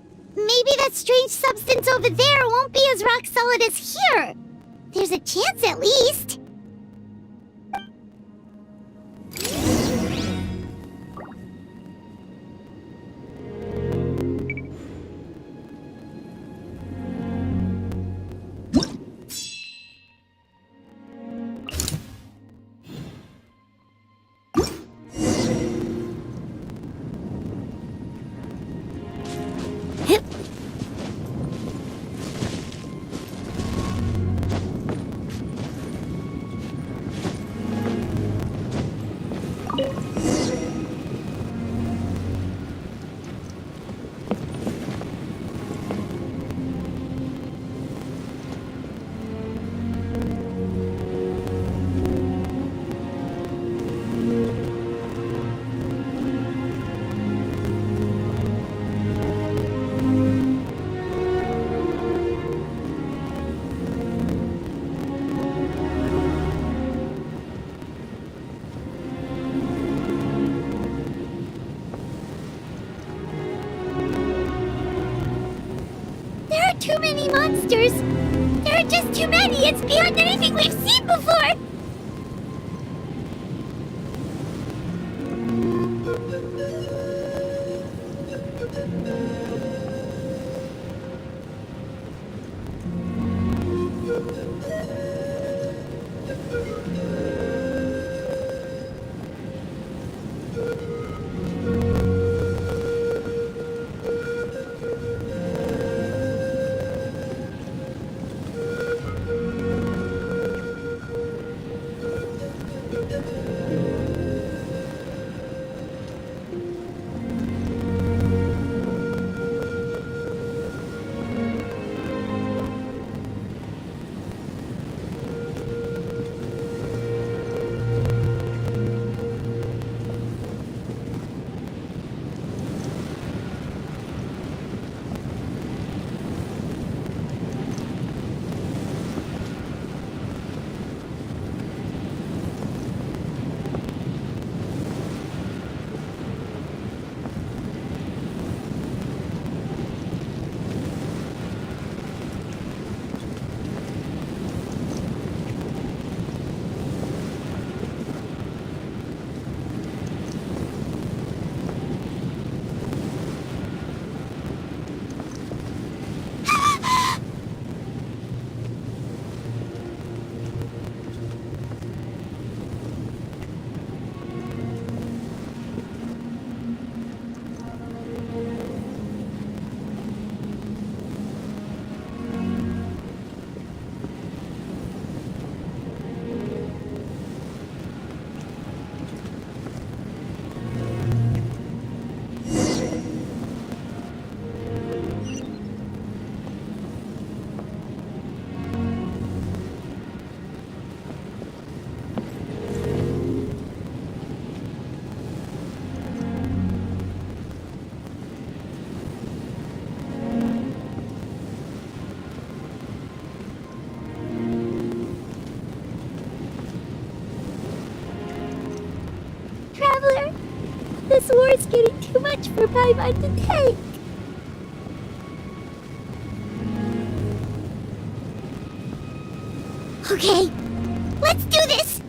that strange substance over there won't be as rock solid as here. There's a chance at least. Too many monsters! There are just too many! It's beyond anything we've seen before! Traveler, this war is getting too much for my mind to take. Okay, let's do this!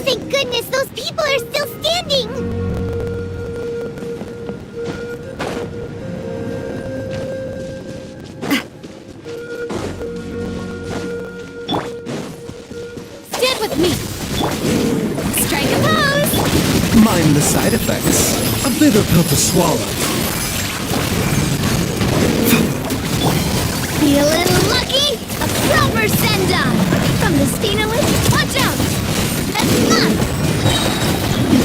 Thank goodness those people are still standing! Stand with me! Strike a pose! Mind the side effects. A bitter pill to swallow. Feeling lucky? A proper send-off! From the Steenerless, watch out!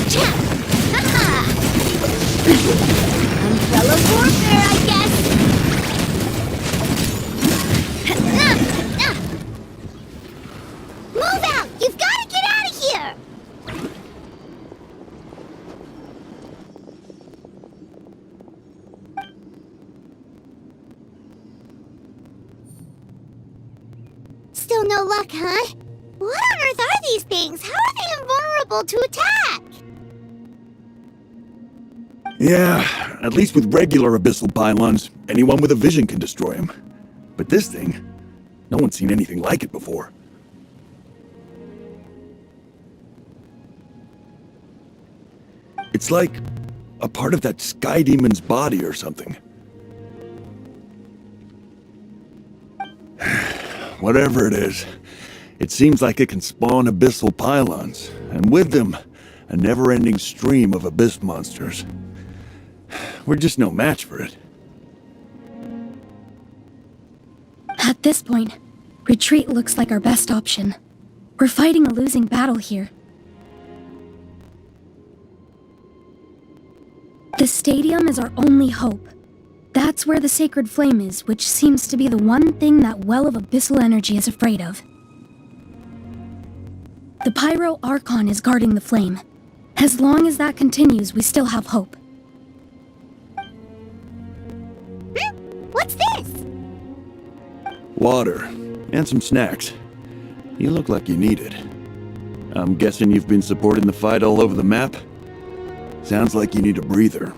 Chap! Haha! Umbrella warfare, I guess! Move out! You've got to get out of here! Still no luck, huh? What on earth are these things? How are they invulnerable to attack? Yeah, at least with regular abyssal pylons, anyone with a vision can destroy them. But this thing, no one's seen anything like it before. It's like a part of that sky demon's body or something. Whatever it is, it seems like it can spawn abyssal pylons, and with them, a never-ending stream of abyss monsters. We're just no match for it. At this point, retreat looks like our best option. We're fighting a losing battle here. The stadium is our only hope. That's where the sacred flame is, which seems to be the one thing that well of abyssal energy is afraid of. The Pyro Archon is guarding the flame. As long as that continues, we still have hope. What's this? Water, and some snacks. You look like you need it. I'm guessing you've been supporting the fight all over the map? Sounds like you need a breather.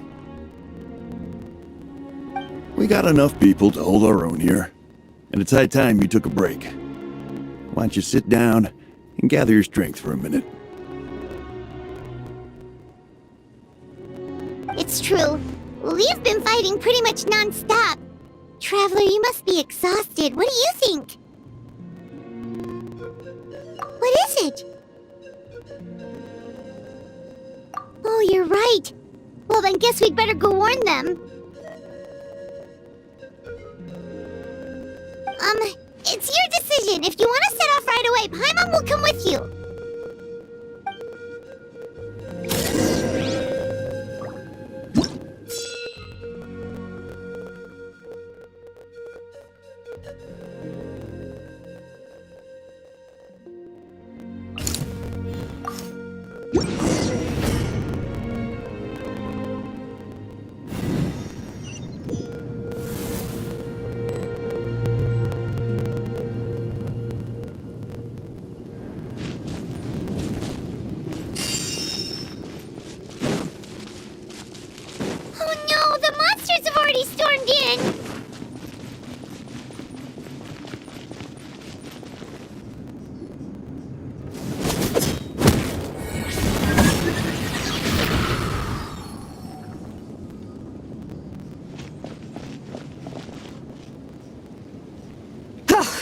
We got enough people to hold our own here, and it's high time you took a break. Why don't you sit down and gather your strength for a minute? It's true. We've been fighting pretty much non-stop. Traveler, you must be exhausted. What do you think? What is it? Oh, you're right. Well, then guess we'd better go warn them. It's your decision. If you want to set off right away, Paimon will come with you.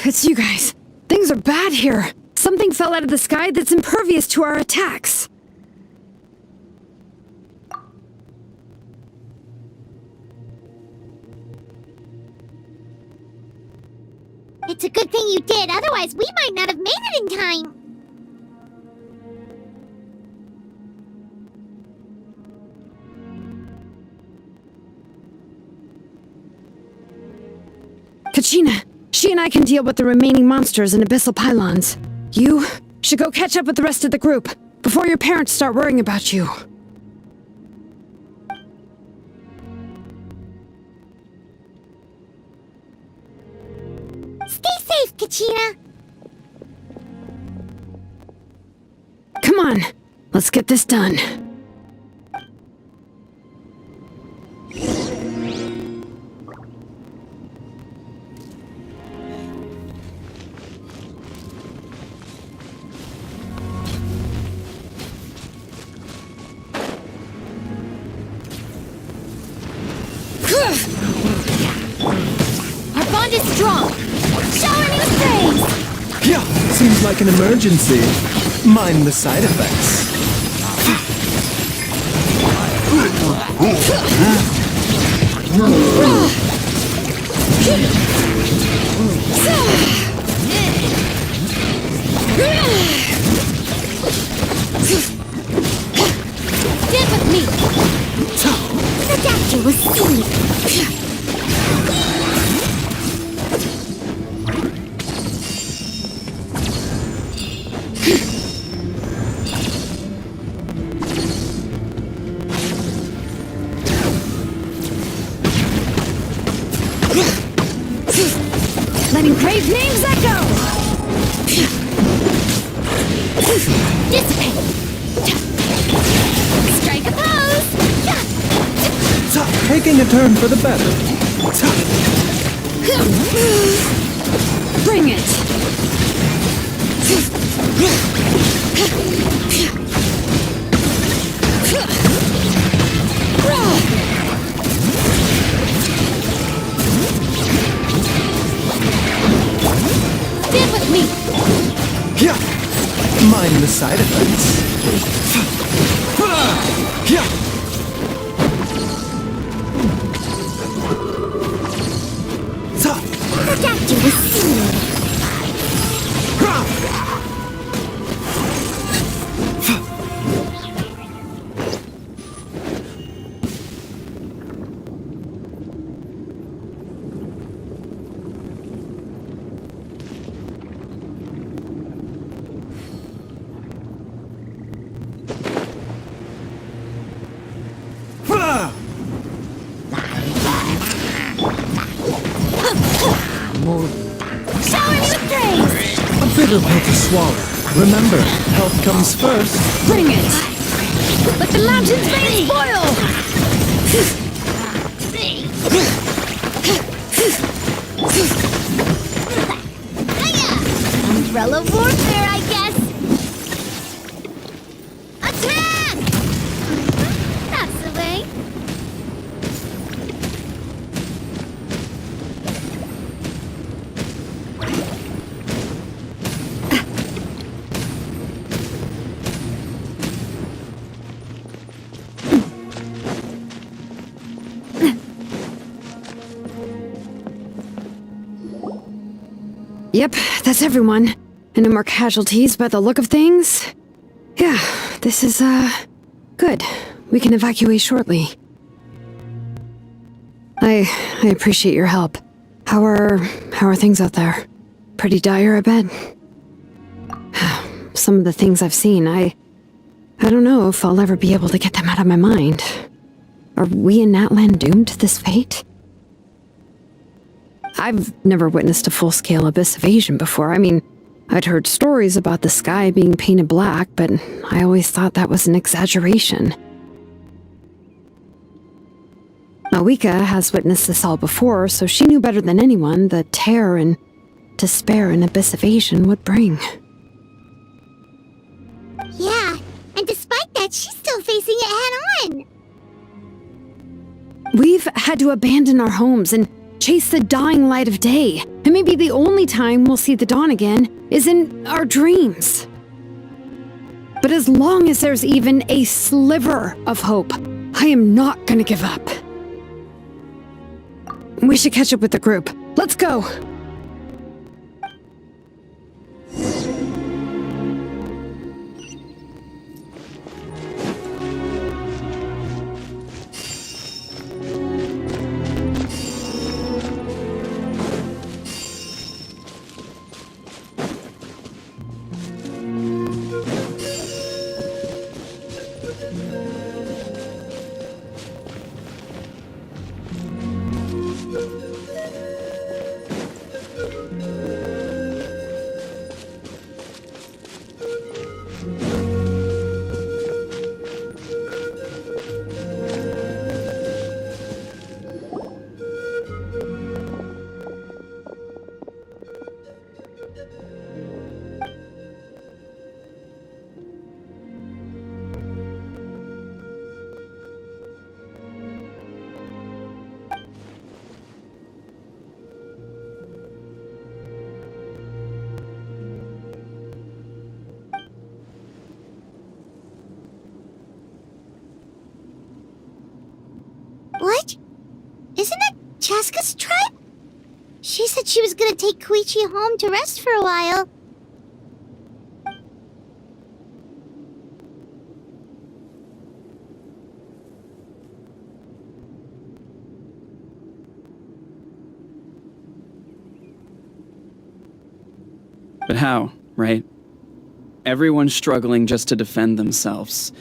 It's you guys. Things are bad here. Something fell out of the sky that's impervious to our attacks. It's a good thing you did, otherwise we might not have made it in time. Kachina, she and I can deal with the remaining monsters and abyssal pylons. You should go catch up with the rest of the group before your parents start worrying about you. Stay safe, Kachina. Come on, let's get this done. Seems like an emergency. Mind the side effects. Get with me! The doctor was asleep. Letting brave names echo! Dissipate! Strike a pose! Taking a turn for the better. Bring it! Stand with me! Yeah. Mind the side effects. Yeah. The doctor was asleep. Shower me with praise! A bitter pill to swallow. Remember, health comes first. Bring it! Let the mountains veins boil! Umbrella warfare, I guess! Attack! That's the way. Yep, that's everyone. And no more casualties by the look of things. Yeah, this is, good. We can evacuate shortly. I appreciate your help. How are things out there? Pretty dire, I bet. Some of the things I've seen, I don't know if I'll ever be able to get them out of my mind. Are we in Natlan doomed to this fate? I've never witnessed a full-scale abyss invasion before. I mean, I'd heard stories about the sky being painted black, but I always thought that was an exaggeration. Awika has witnessed this all before, so she knew better than anyone the terror and despair an abyss invasion would bring. Yeah, and despite that, she's still facing it head-on. We've had to abandon our homes and chase the dying light of day, and maybe the only time we'll see the dawn again is in our dreams. But as long as there's even a sliver of hope, I am not gonna give up. We should catch up with the group. Let's go! Isn't that Chaska's tribe? She said she was gonna take Koichi home to rest for a while. But how, right? Everyone's struggling just to defend themselves.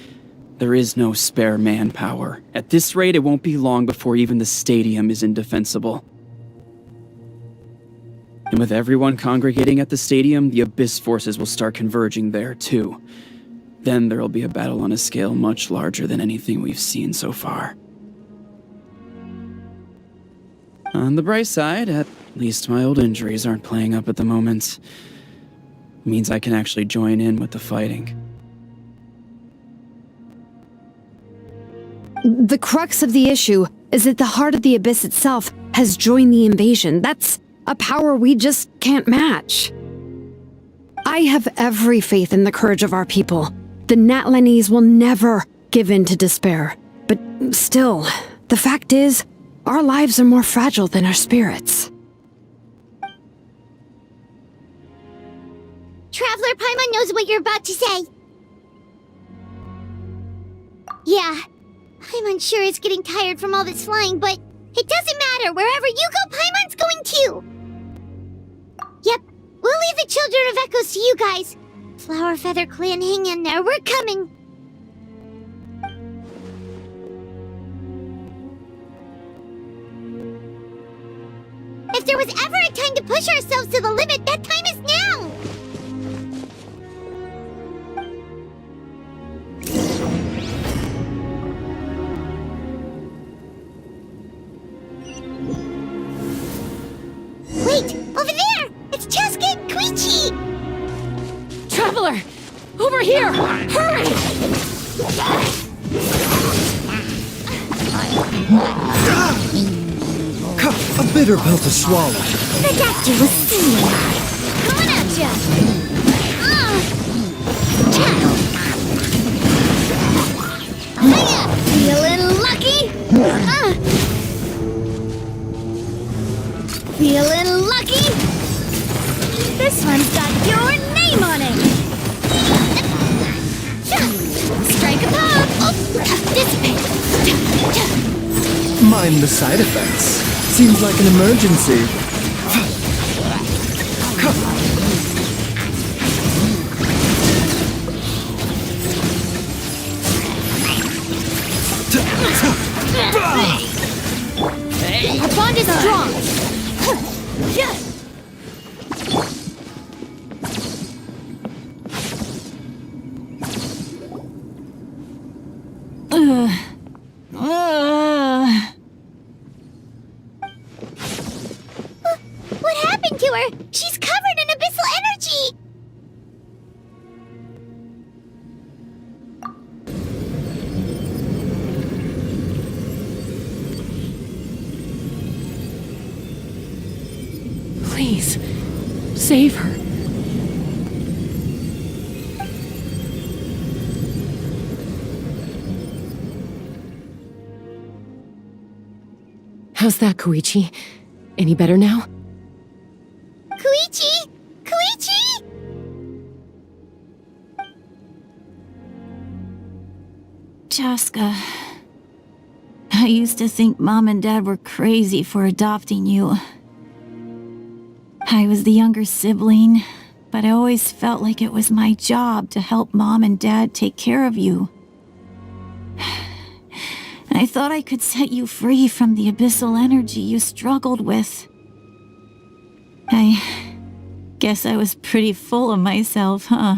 There is no spare manpower. At this rate, it won't be long before even the stadium is indefensible. And with everyone congregating at the stadium, the Abyss forces will start converging there, too. Then there'll be a battle on a scale much larger than anything we've seen so far. On the bright side, at least my old injuries aren't playing up at the moment. Means I can actually join in with the fighting. The crux of the issue is that the heart of the Abyss itself has joined the invasion. That's a power we just can't match. I have every faith in the courage of our people. The Natlanese will never give in to despair. But still, the fact is, our lives are more fragile than our spirits. Traveler Paimon knows what you're about to say. Yeah, Paimon sure is getting tired from all this flying, but it doesn't matter. Wherever you go, Paimon's going too. Yep, we'll leave the Children of Echoes to you guys. Flower Feather Clan, hang in there. We're coming. If there was ever a time to push ourselves to the limit, that time is now! Wait! Over there! It's Chaska and Koichi! Traveler! Over here! Hurry! A bitter pill to swallow. The doctor was singing. Coming at ya! Feeling lucky? Feeling lucky? This one's got your name on it! Strike a pop! Oh, dissipate! Mind the side effects. Seems like an emergency. Our bond is strong! What happened to her? She's covered in abyssal energy! Please, save her. How's that, Koichi? Any better now? Koichi! Koichi! Chaska, I used to think Mom and Dad were crazy for adopting you. I was the younger sibling, but I always felt like it was my job to help Mom and Dad take care of you. I thought I could set you free from the abyssal energy you struggled with. I guess I was pretty full of myself, huh?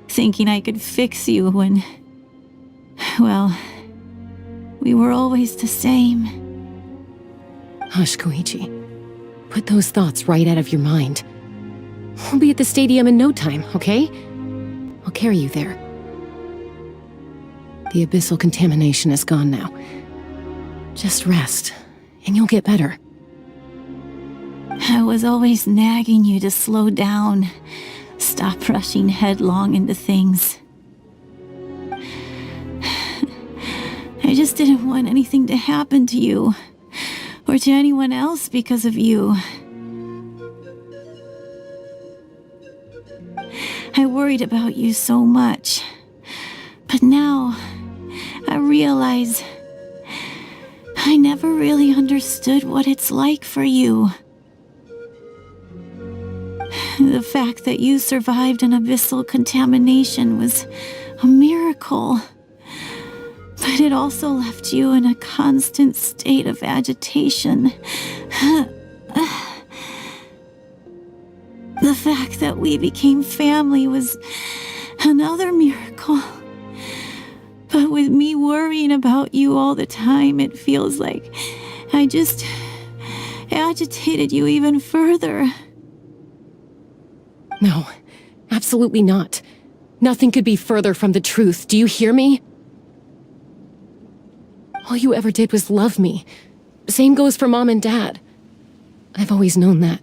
Thinking I could fix you when, well, we were always the same. Hush, Koichi. Put those thoughts right out of your mind. We'll be at the stadium in no time, okay? I'll carry you there. The abyssal contamination is gone now. Just rest, and you'll get better. I was always nagging you to slow down, stop rushing headlong into things. I just didn't want anything to happen to you. or to anyone else because of you. I worried about you so much, but now I realize I never really understood what it's like for you. The fact that you survived an abyssal contamination was a miracle. But it also left you in a constant state of agitation. The fact that we became family was another miracle. But with me worrying about you all the time, it feels like I just agitated you even further. No, absolutely not. Nothing could be further from the truth. Do you hear me? All you ever did was love me. Same goes for Mom and Dad. I've always known that.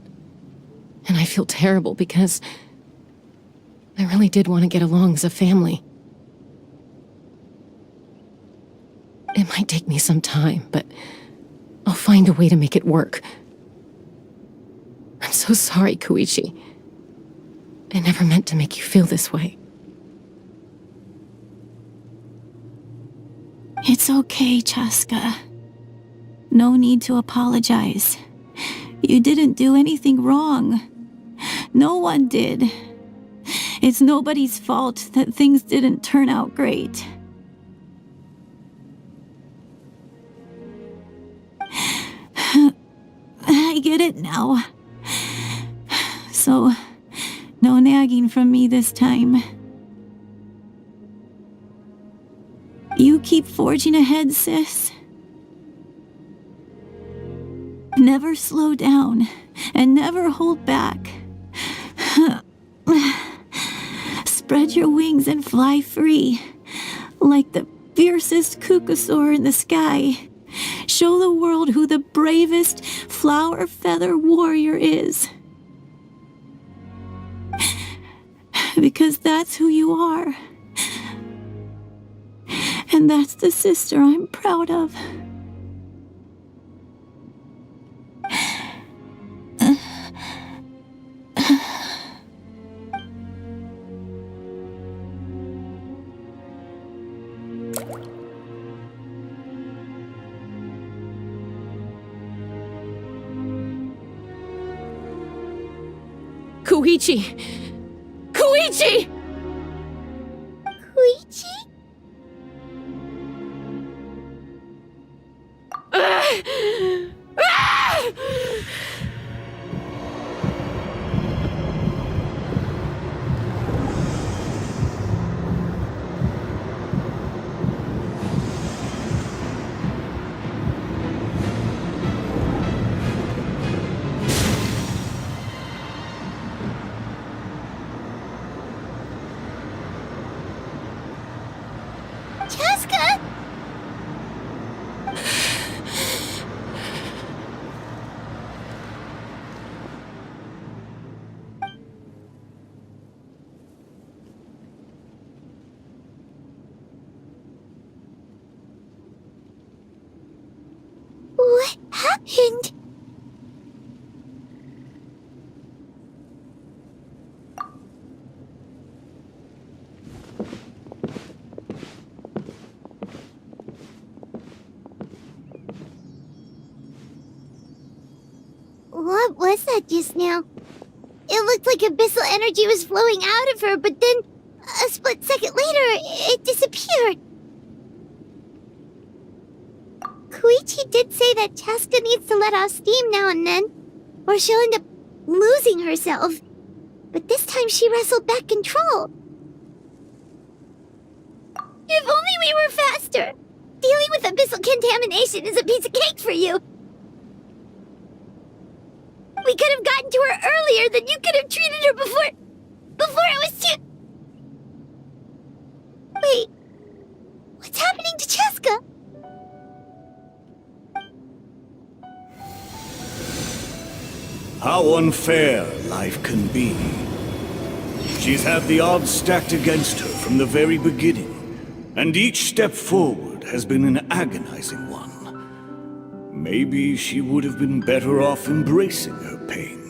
And I feel terrible because I really did want to get along as a family. It might take me some time, but I'll find a way to make it work. I'm so sorry, Koichi. I never meant to make you feel this way. It's okay, Chaska. No need to apologize. You didn't do anything wrong. No one did. It's nobody's fault that things didn't turn out great. I get it now. So, no nagging from me this time. You keep forging ahead, sis. Never slow down, and never hold back. Spread your wings and fly free, like the fiercest kukasaur in the sky. Show the world who the bravest flower feather warrior is. Because that's who you are. And that's the sister I'm proud of. Koichi! Koichi! Koichi? Chaska! What happened? What was that just now? It looked like abyssal energy was flowing out of her, but then a split second later, it disappeared. Koichi did say that Chaska needs to let off steam now and then, or she'll end up losing herself. But this time she wrestled back control. If only we were faster! Dealing with abyssal contamination is a piece of cake for you! We could have gotten to her earlier, then you could have treated her before it was too... Wait, what's happening to Chaska? How unfair life can be. She's had the odds stacked against her from the very beginning, and each step forward has been an agonizing one. maybe she would have been better off embracing her pain.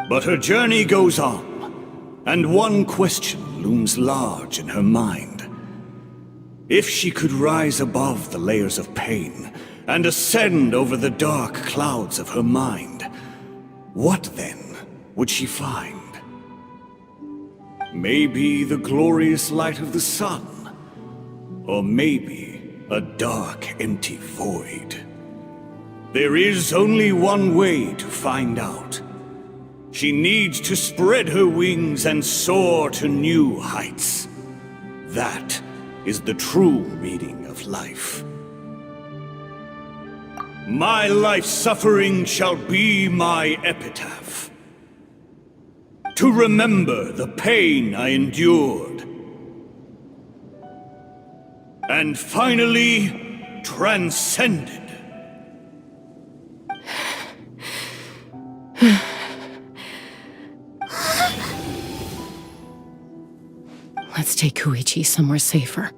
But her journey goes on, and one question looms large in her mind. If she could rise above the layers of pain and ascend over the dark clouds of her mind, what then would she find? Maybe the glorious light of the sun, or maybe a dark, empty void. There is only one way to find out. She needs to spread her wings and soar to new heights. That is the true meaning of life. My life's suffering shall be my epitaph. To remember the pain I endured. And finally, transcended. Let's take Koichi somewhere safer.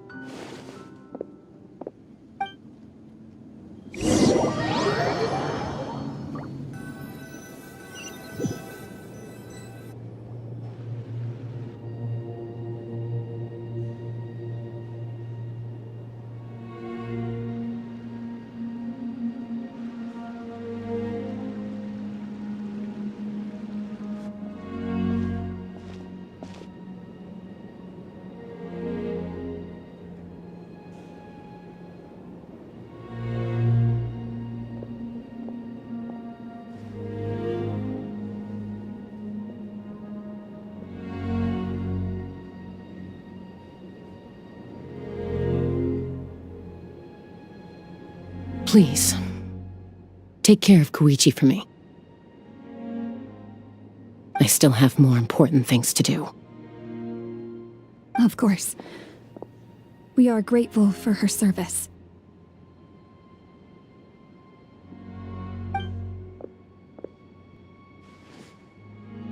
Please, take care of Koichi for me. I still have more important things to do. Of course. We are grateful for her service.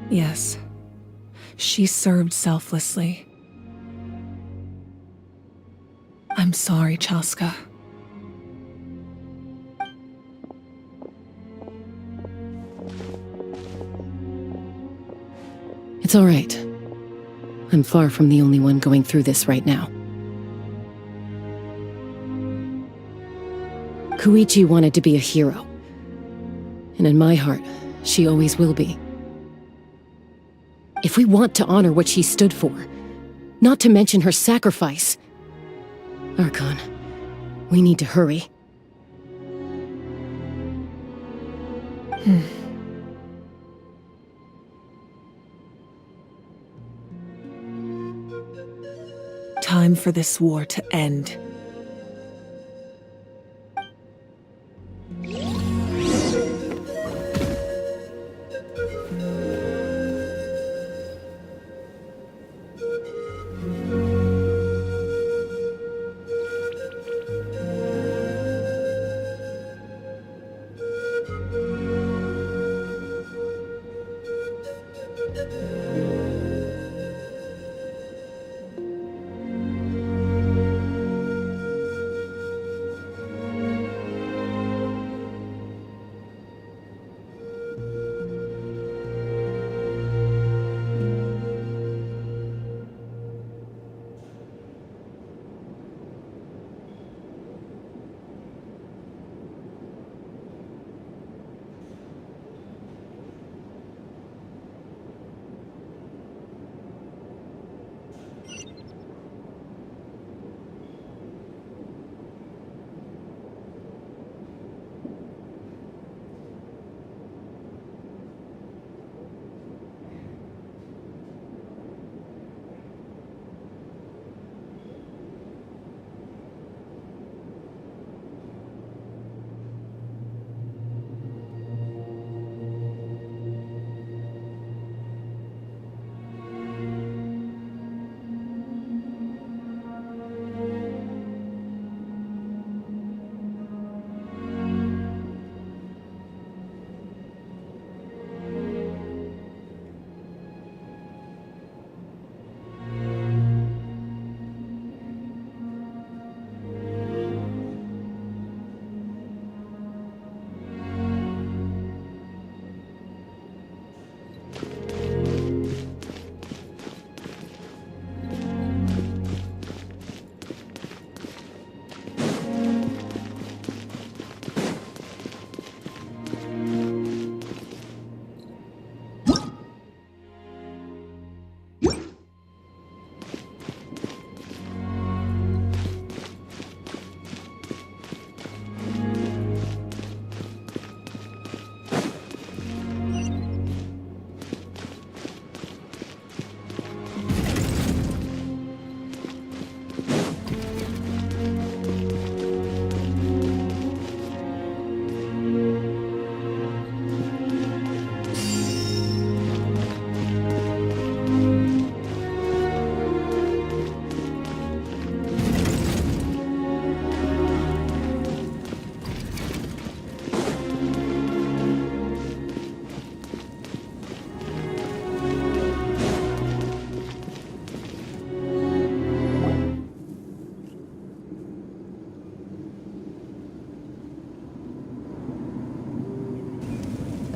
Yes. She served selflessly. I'm sorry, Chaska. It's all right. I'm far from the only one going through this right now. Koichi wanted to be a hero. And in my heart, she always will be. If we want to honor what she stood for, not to mention her sacrifice, Archon, we need to hurry. Time for this war to end.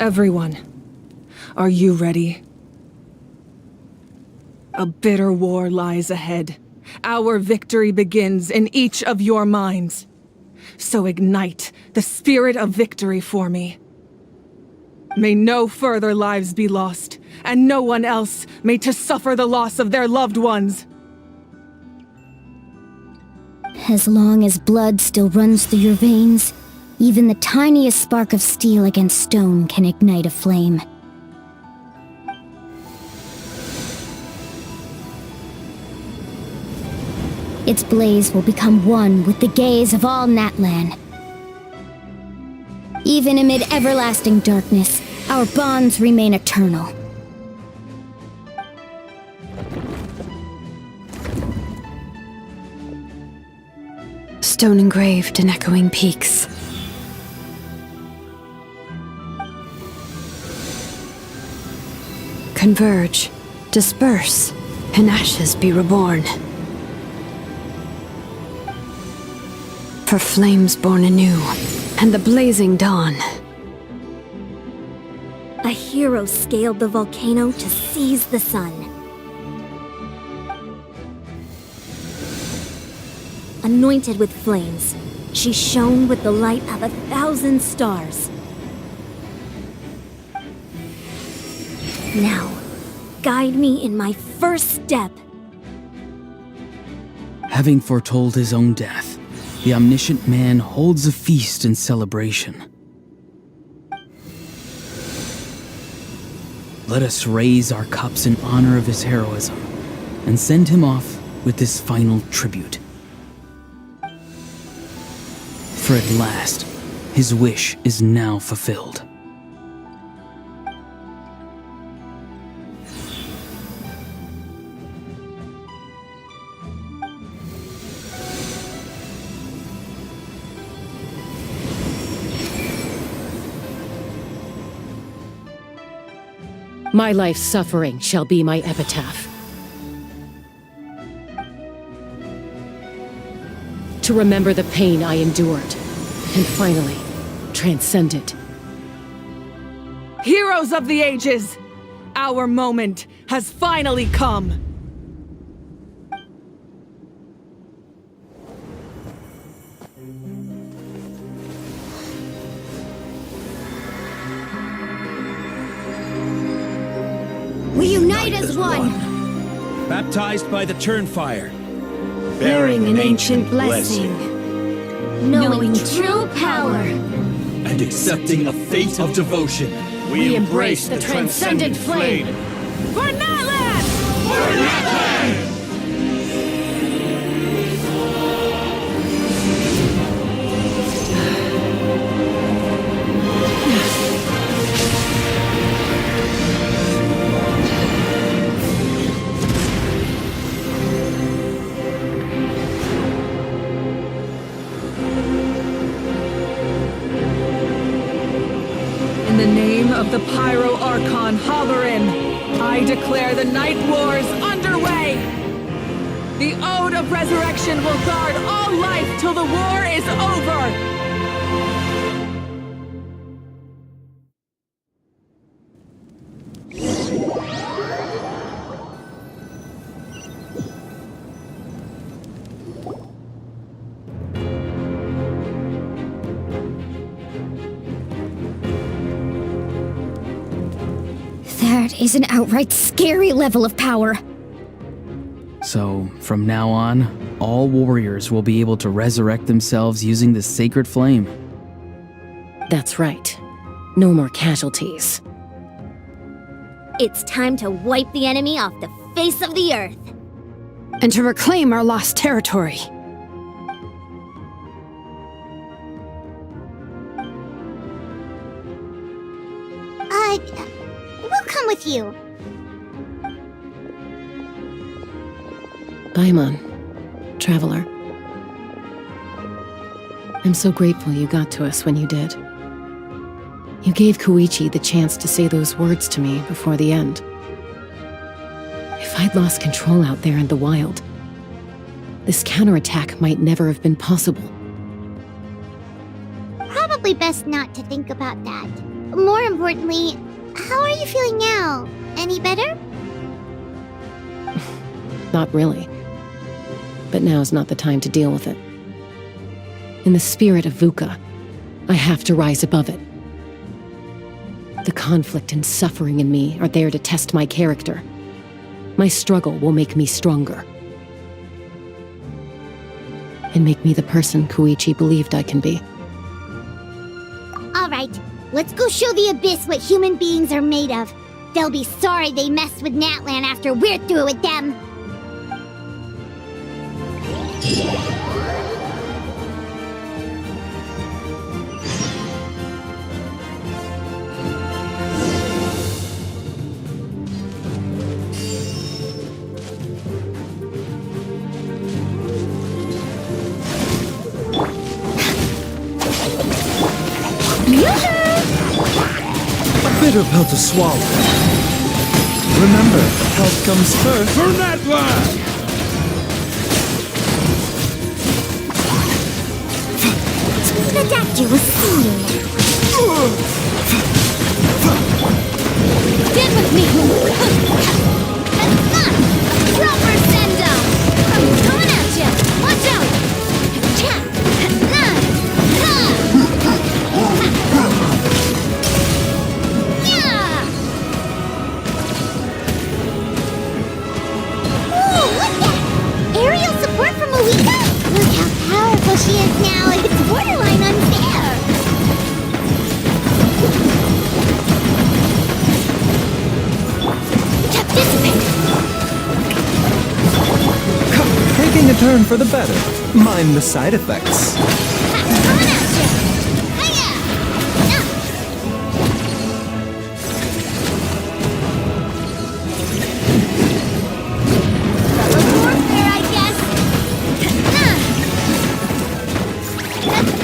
Everyone, are you ready? A bitter war lies ahead. Our victory begins in each of your minds. So ignite the spirit of victory for me. May no further lives be lost, and no one else may to suffer the loss of their loved ones. As long as blood still runs through your veins, even the tiniest spark of steel against stone can ignite a flame. Its blaze will become one with the gaze of all Natlan. Even amid everlasting darkness, our bonds remain eternal. Stone engraved in echoing peaks. Converge, disperse, and ashes be reborn. For flames born anew, and the blazing dawn. A hero scaled the volcano to seize the sun. Anointed with flames, she shone with the light of 1,000 stars. Now, guide me in my first step. Having foretold his own death, the omniscient man holds a feast in celebration. Let us raise our cups in honor of his heroism and send him off with this final tribute. For at last, his wish is now fulfilled. My life's suffering shall be my epitaph. To remember the pain I endured, and finally, transcend it. Heroes of the ages! Our moment has finally come! We unite as one! Baptized by the Turnfire. Bearing an ancient blessing. Knowing true power. And accepting a fate of devotion. We embrace the transcendent flame. For Natlan! For Natlan! In the name of the Pyro Archon Halloran, I declare the Night Wars underway! The Ode of Resurrection will guard all life till the war is over! That is an outright scary level of power. So, from now on, all warriors will be able to resurrect themselves using the sacred flame. That's right. No more casualties. It's time to wipe the enemy off the face of the earth. And to reclaim our lost territory. We'll come with you. Paimon, traveler. I'm so grateful you got to us when you did. You gave Koichi the chance to say those words to me before the end. If I'd lost control out there in the wild, this counterattack might never have been possible. Probably best not to think about that. more importantly, how are you feeling now? Any better? Not really. But now's not the time to deal with it. In the spirit of VUCA, I have to rise above it. The conflict and suffering in me are there to test my character. My struggle will make me stronger. And make me the person Koichi believed I can be. Alright, let's go show the Abyss what human beings are made of. They'll be sorry they messed with Natlan after we're through with them. A bitter pill to swallow. Remember, health comes first. For Natlan! The doctor was seeing. Stand with me! Proper send-up! I'm coming at you! Watch out! Aerial support from Malika? Look how powerful she is now. It's borderline unfair. Taking a turn for the better. Mind the side effects. Coming at you. Hiya! Warfare, I guess.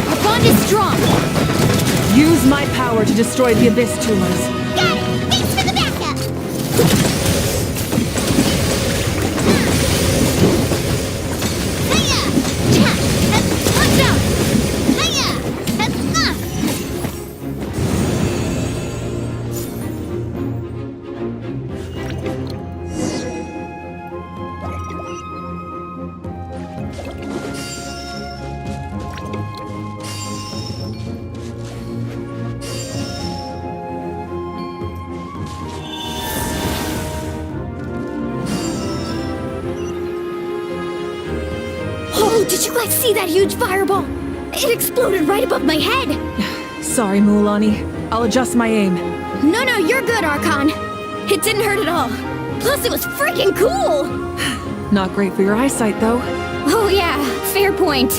Our bond is strong! Use my power to destroy the Abyss tumors. Got it! Thanks for the backup! Oh, did you guys see that huge fireball? It exploded right above my head! Sorry, Mualani. I'll adjust my aim. No, you're good, Archon. It didn't hurt at all. Plus, it was freaking cool! Not great for your eyesight, though. Oh yeah, fair point.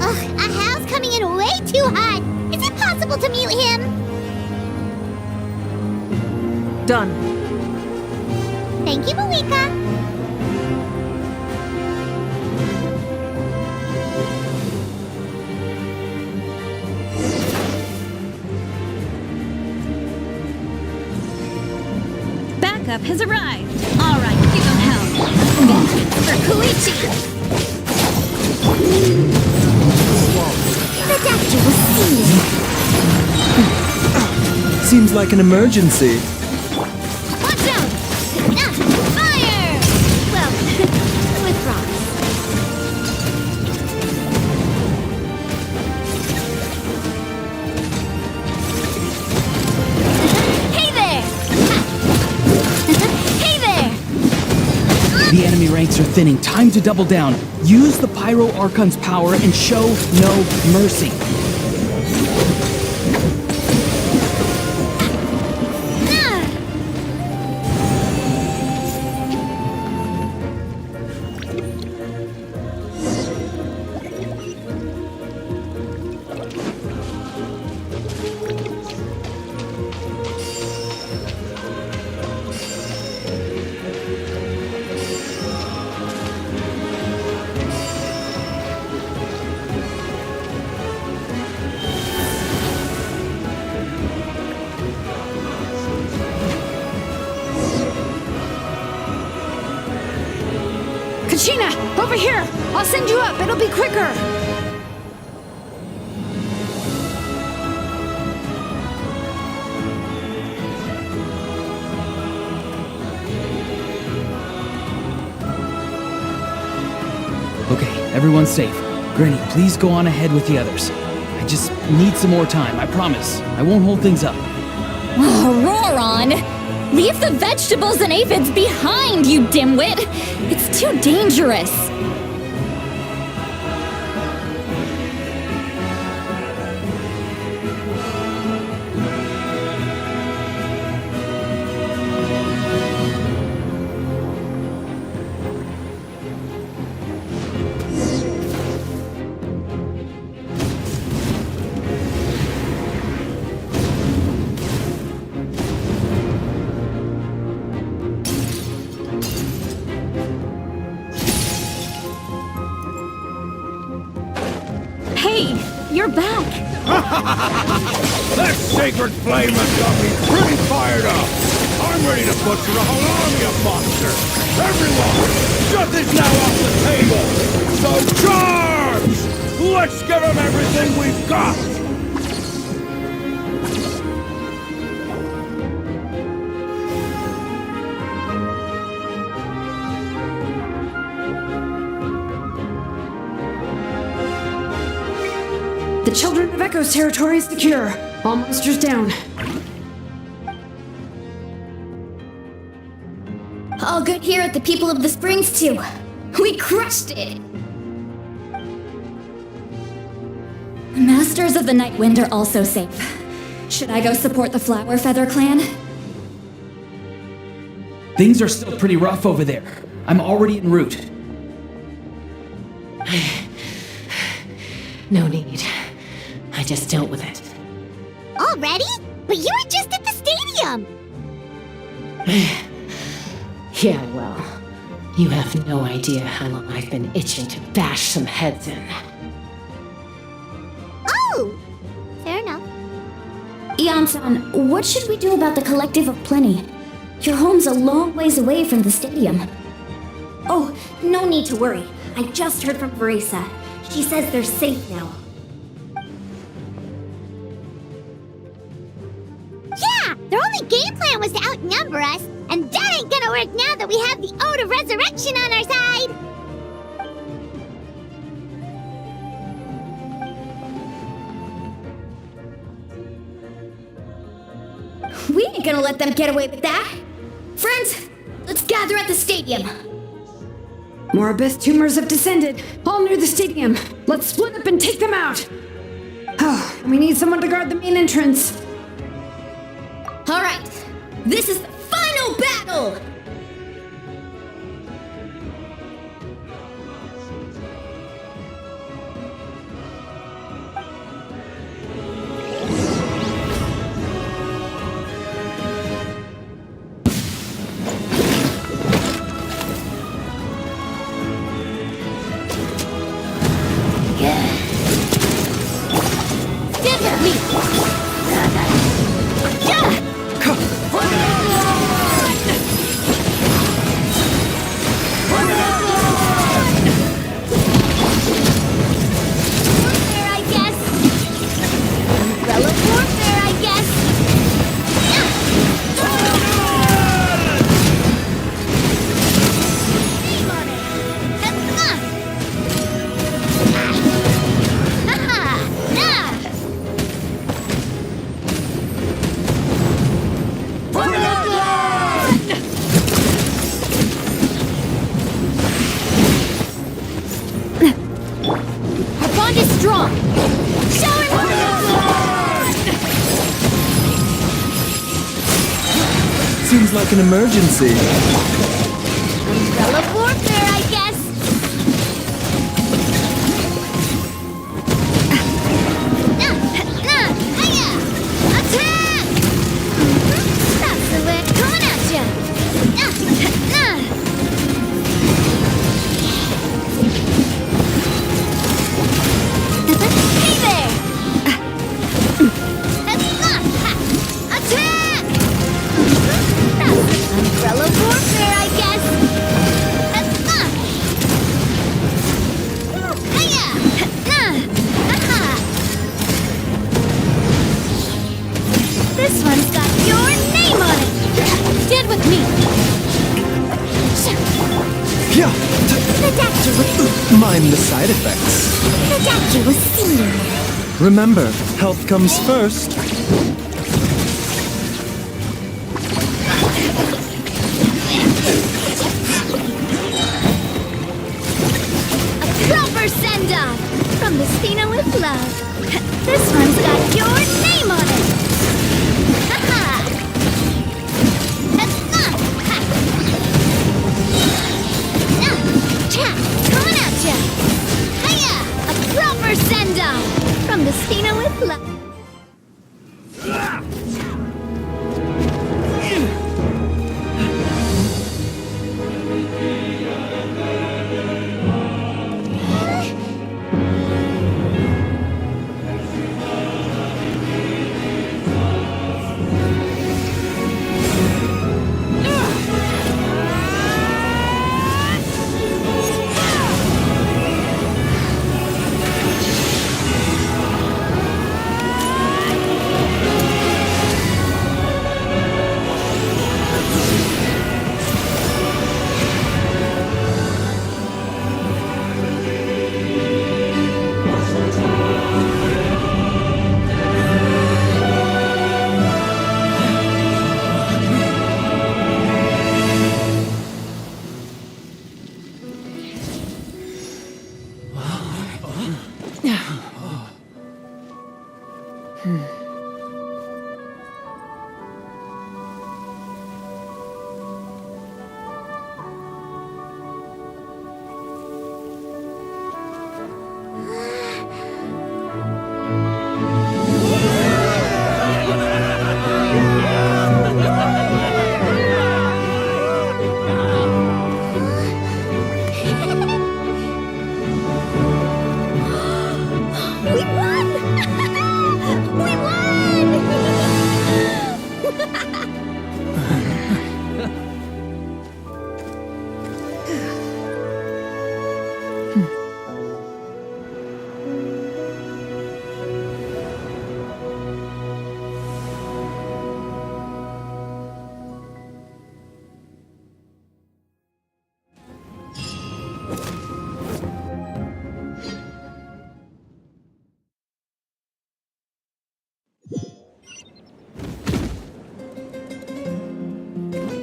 Ugh, Ahal's coming in way too hot. Is it possible to mute him? Done. Thank you, Malika. Backup has arrived. All right, give them hell. Vengeance for Koichi. The doctor was seeing. Seems like an emergency. Watch out! Fire! Well, with rocks. Hey there! Hey there! The enemy ranks are thinning. Time to double down. Use the Pyro Archon's power and show no mercy. Kachina, over here! I'll send you up, it'll be quicker! Okay, everyone's safe. Granny, please go on ahead with the others. I just need some more time, I promise. I won't hold things up. Oh, roar on! Leave the vegetables and aphids behind, you dimwit! It's too dangerous! Hey, you're back! That sacred flame has got me pretty fired up! I'm ready to butcher a whole army of monsters! Everyone, death is now off the table! So charge! Let's give them everything we've got! The Children of Echo's territory is secure. All monsters down. All good here at the People of the Springs, too. We crushed it! Masters of the Night Wind are also safe. Should I go support the Flower Feather clan? Things are still pretty rough over there. I'm already en route. No need. I just dealt with it. Already? But you were just at the stadium! Yeah, well, you have no idea how long I've been itching to bash some heads in. Oh! Fair enough. Eon-san, what should we do about the Collective of Plenty? Your home's a long ways away from the stadium. Oh, no need to worry. I just heard from Verisa. She says they're safe now. Yeah! Their only game plan was to outnumber us, and that ain't gonna work now that we have the Ode of Resurrection on our side! We ain't gonna let them get away with that! Friends, let's gather at the stadium! More abyss tumors have descended, all near the stadium. Let's split up and take them out. Oh, we need someone to guard the main entrance. Alright, this is the final battle! Stand with me! Warfare, I guess. Umbrella warfare, I guess. Shame on it. Haha! Nah! Our bond is strong! Shower Seems like an emergency. Umbrella warfare, I guess! Attack! That's the way it's coming at ya! Hey there! Attack! That's umbrella warfare, I guess! Mind the side effects. The doctor was seen. Remember, health comes first. Proper send-off from the Stina with love. This one's got your name on it. Ha-ha! Coming at ya! Hiya! A proper send-off from the Stina with love.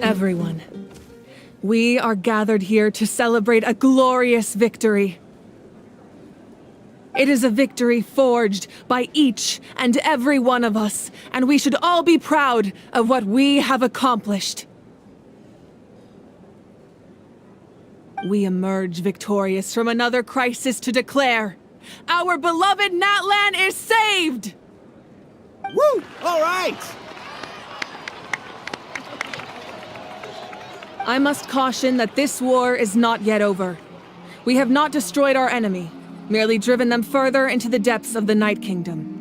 Everyone, we are gathered here to celebrate a glorious victory. It is a victory forged by each and every one of us, and we should all be proud of what we have accomplished. We emerge victorious from another crisis to declare, our beloved Natlan is saved! Woo! All right! I must caution that this war is not yet over. We have not destroyed our enemy, merely driven them further into the depths of the Night Kingdom.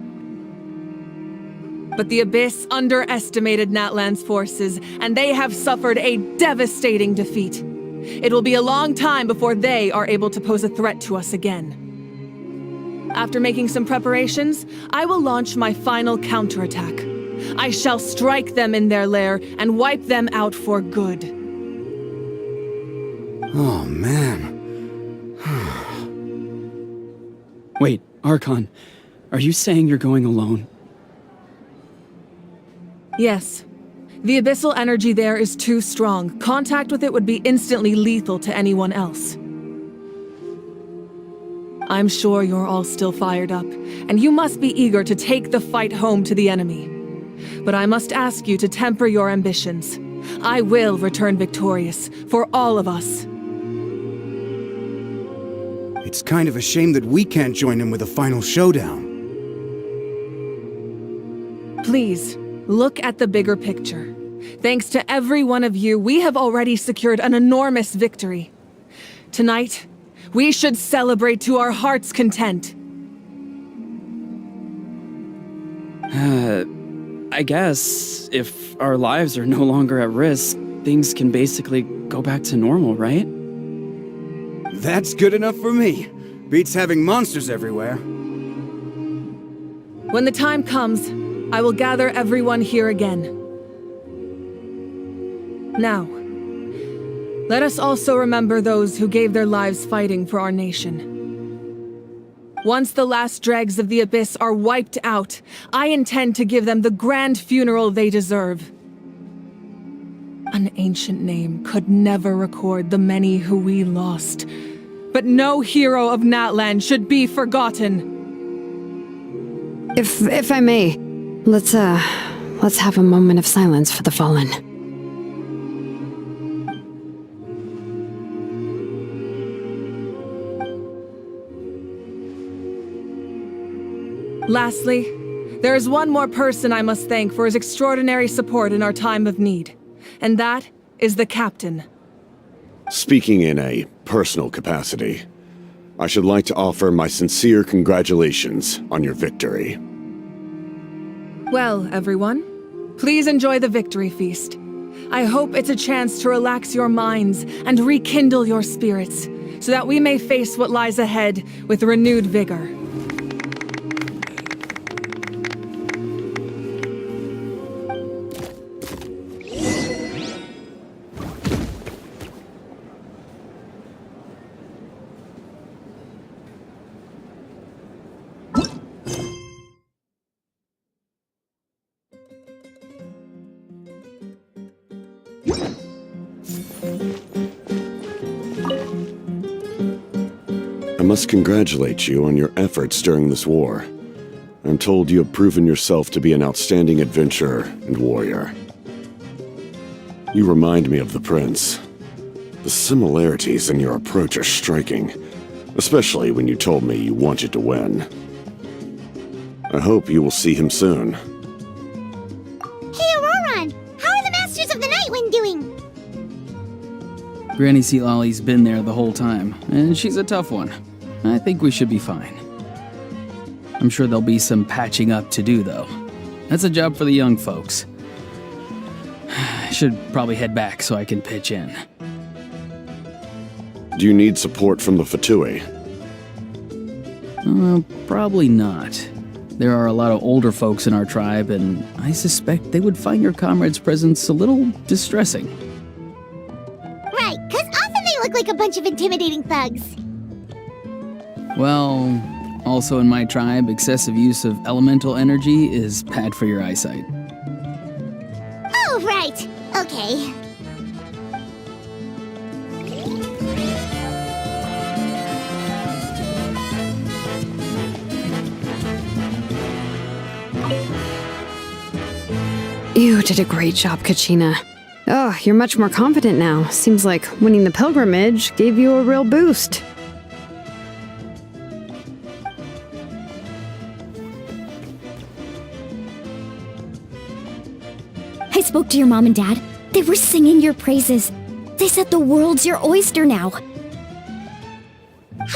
But the Abyss underestimated Natlan's forces, and they have suffered a devastating defeat. It will be a long time before they are able to pose a threat to us again. After making some preparations, I will launch my final counterattack. I shall strike them in their lair and wipe them out for good. Oh, man. Wait, Archon, are you saying you're going alone? Yes. The abyssal energy there is too strong. Contact with it would be instantly lethal to anyone else. I'm sure you're all still fired up, and you must be eager to take the fight home to the enemy. But I must ask you to temper your ambitions. I will return victorious, for all of us. It's kind of a shame that we can't join him with a final showdown. Please, look at the bigger picture. Thanks to every one of you, we have already secured an enormous victory. Tonight, we should celebrate to our heart's content. I guess if our lives are no longer at risk, things can basically go back to normal, right? That's good enough for me. Beats having monsters everywhere. When the time comes, I will gather everyone here again. Now, Let us also remember those who gave their lives fighting for our nation. Once the last dregs of the Abyss are wiped out, I intend to give them the grand funeral they deserve. An ancient name could never record the many who we lost, but no hero of Natlan should be forgotten. If I may, let's have a moment of silence for the fallen. Lastly, there is one more person I must thank for his extraordinary support in our time of need, and that is the captain. Speaking in a personal capacity, I should like to offer my sincere congratulations on your victory. Well, everyone, please enjoy the victory feast. I hope it's a chance to relax your minds and rekindle your spirits, so that we may face what lies ahead with renewed vigor. I must congratulate you on your efforts during this war. I'm told you have proven yourself to be an outstanding adventurer and warrior. You remind me of the prince. The similarities in your approach are striking, especially when you told me you wanted to win. I hope you will see him soon. Hey, Auroron! How are the Masters of the Nightwind doing? Granny Sealolly's been there the whole time, and she's a tough one. I think we should be fine. I'm sure there'll be some patching up to do, though. That's a job for the young folks. I should probably head back so I can pitch in. Do you need support from the Fatui? Probably not. There are a lot of older folks in our tribe, and I suspect they would find your comrade's presence a little distressing. Right, 'cause often they look like a bunch of intimidating thugs. Well, also in my tribe, excessive use of elemental energy is bad for your eyesight. Oh, right. Okay. You did a great job, Kachina. Oh, you're much more confident now. Seems like winning the pilgrimage gave you a real boost. I spoke to your mom and dad. They were singing your praises. They said the world's your oyster now. How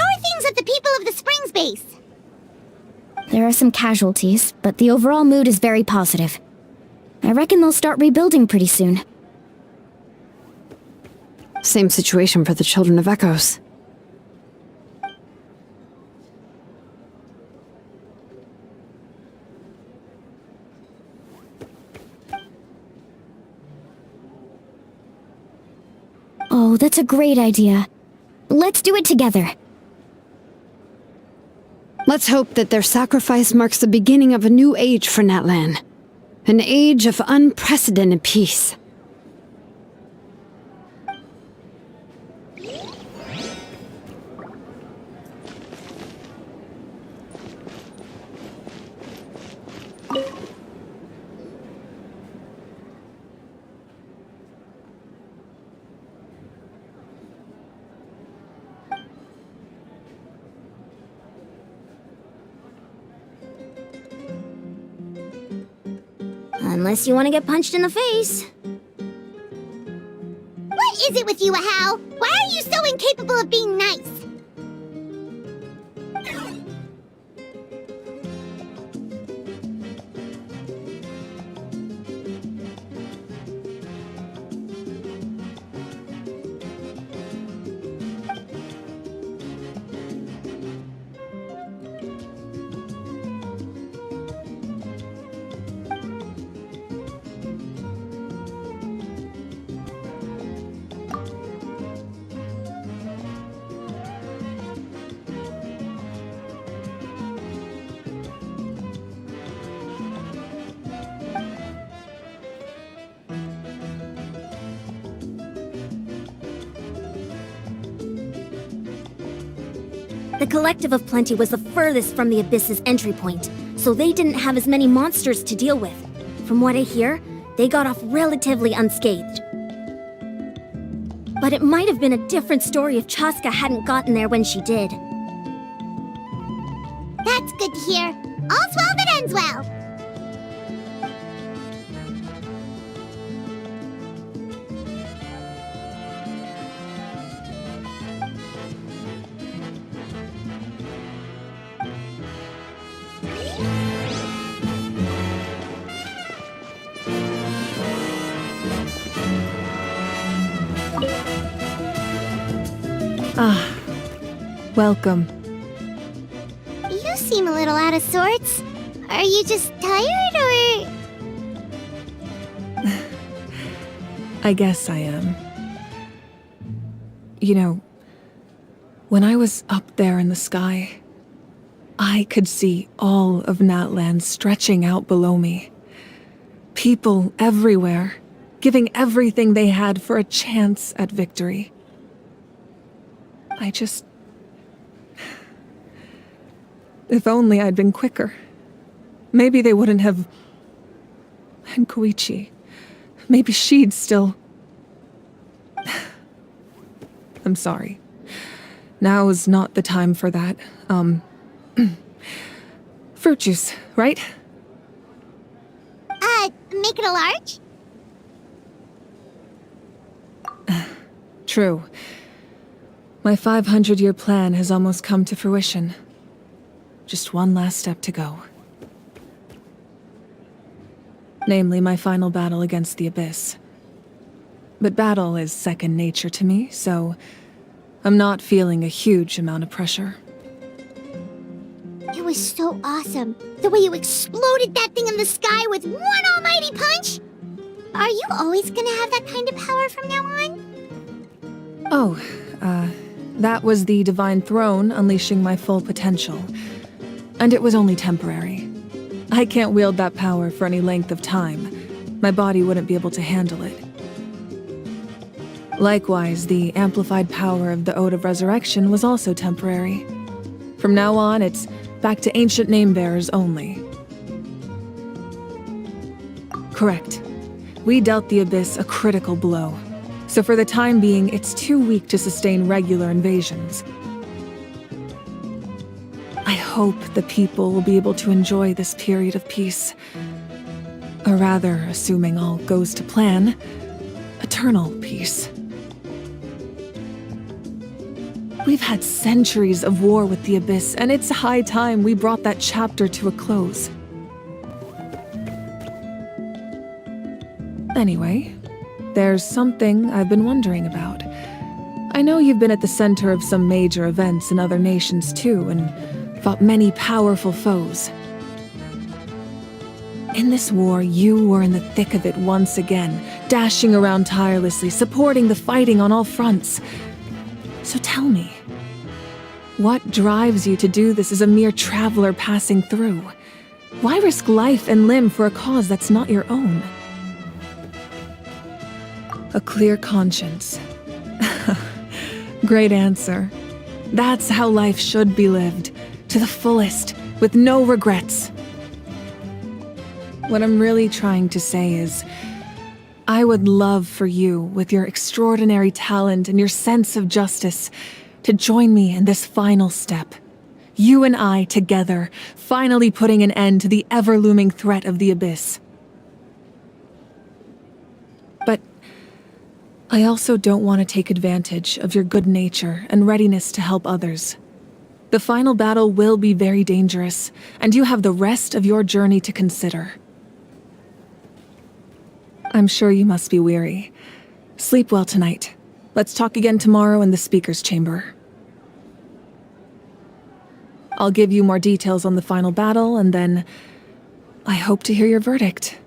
are things at the People of the Springs base? There are some casualties, but the overall mood is very positive. I reckon they'll start rebuilding pretty soon. Same situation for the Children of Echoes. Oh, that's a great idea. Let's do it together. Let's hope that their sacrifice marks the beginning of a new age for Natlan. An age of unprecedented peace. Unless you want to get punched in the face. What is it with you, Ahau? Why are you so incapable of being nice? The Collective of Plenty was the furthest from the Abyss's entry point, so they didn't have as many monsters to deal with. From what I hear, they got off relatively unscathed. But it might have been a different story if Chaska hadn't gotten there when she did. That's good to hear. All's well that ends well. Ah, welcome. You seem a little out of sorts. Are you just tired, or...? I guess I am. You know, when I was up there in the sky, I could see all of Natlan stretching out below me. People everywhere, giving everything they had for a chance at victory. If only I'd been quicker. Maybe they wouldn't have... And Koichi. Maybe she'd still... I'm sorry. Now is not the time for that. Fruit juice, right? Make it a large? True. My 500-year plan has almost come to fruition. Just one last step to go. Namely, my final battle against the Abyss. But battle is second nature to me, so I'm not feeling a huge amount of pressure. It was so awesome. The way you exploded that thing in the sky with one almighty punch! Are you always gonna have that kind of power from now on? Oh, that was the Divine Throne unleashing my full potential. And it was only temporary. I can't wield that power for any length of time. My body wouldn't be able to handle it. Likewise, the amplified power of the Ode of Resurrection was also temporary. From now on, it's back to ancient name-bearers only. Correct. We dealt the Abyss a critical blow. So for the time being, it's too weak to sustain regular invasions. I hope the people will be able to enjoy this period of peace. Or rather, assuming all goes to plan, eternal peace. We've had centuries of war with the Abyss, and it's high time we brought that chapter to a close. Anyway, there's something I've been wondering about. I know you've been at the center of some major events in other nations too, and fought many powerful foes. In this war, you were in the thick of it once again, dashing around tirelessly, supporting the fighting on all fronts. So tell me, what drives you to do this as a mere traveler passing through? Why risk life and limb for a cause that's not your own? A clear conscience. Great answer. That's how life should be lived, to the fullest, with no regrets. What I'm really trying to say is, I would love for you, with your extraordinary talent and your sense of justice, to join me in this final step. You and I together, finally putting an end to the ever-looming threat of the Abyss. But I also don't want to take advantage of your good nature and readiness to help others. The final battle will be very dangerous, and you have the rest of your journey to consider. I'm sure you must be weary. Sleep well tonight. Let's talk again tomorrow in the speaker's chamber. I'll give you more details on the final battle, and then I hope to hear your verdict.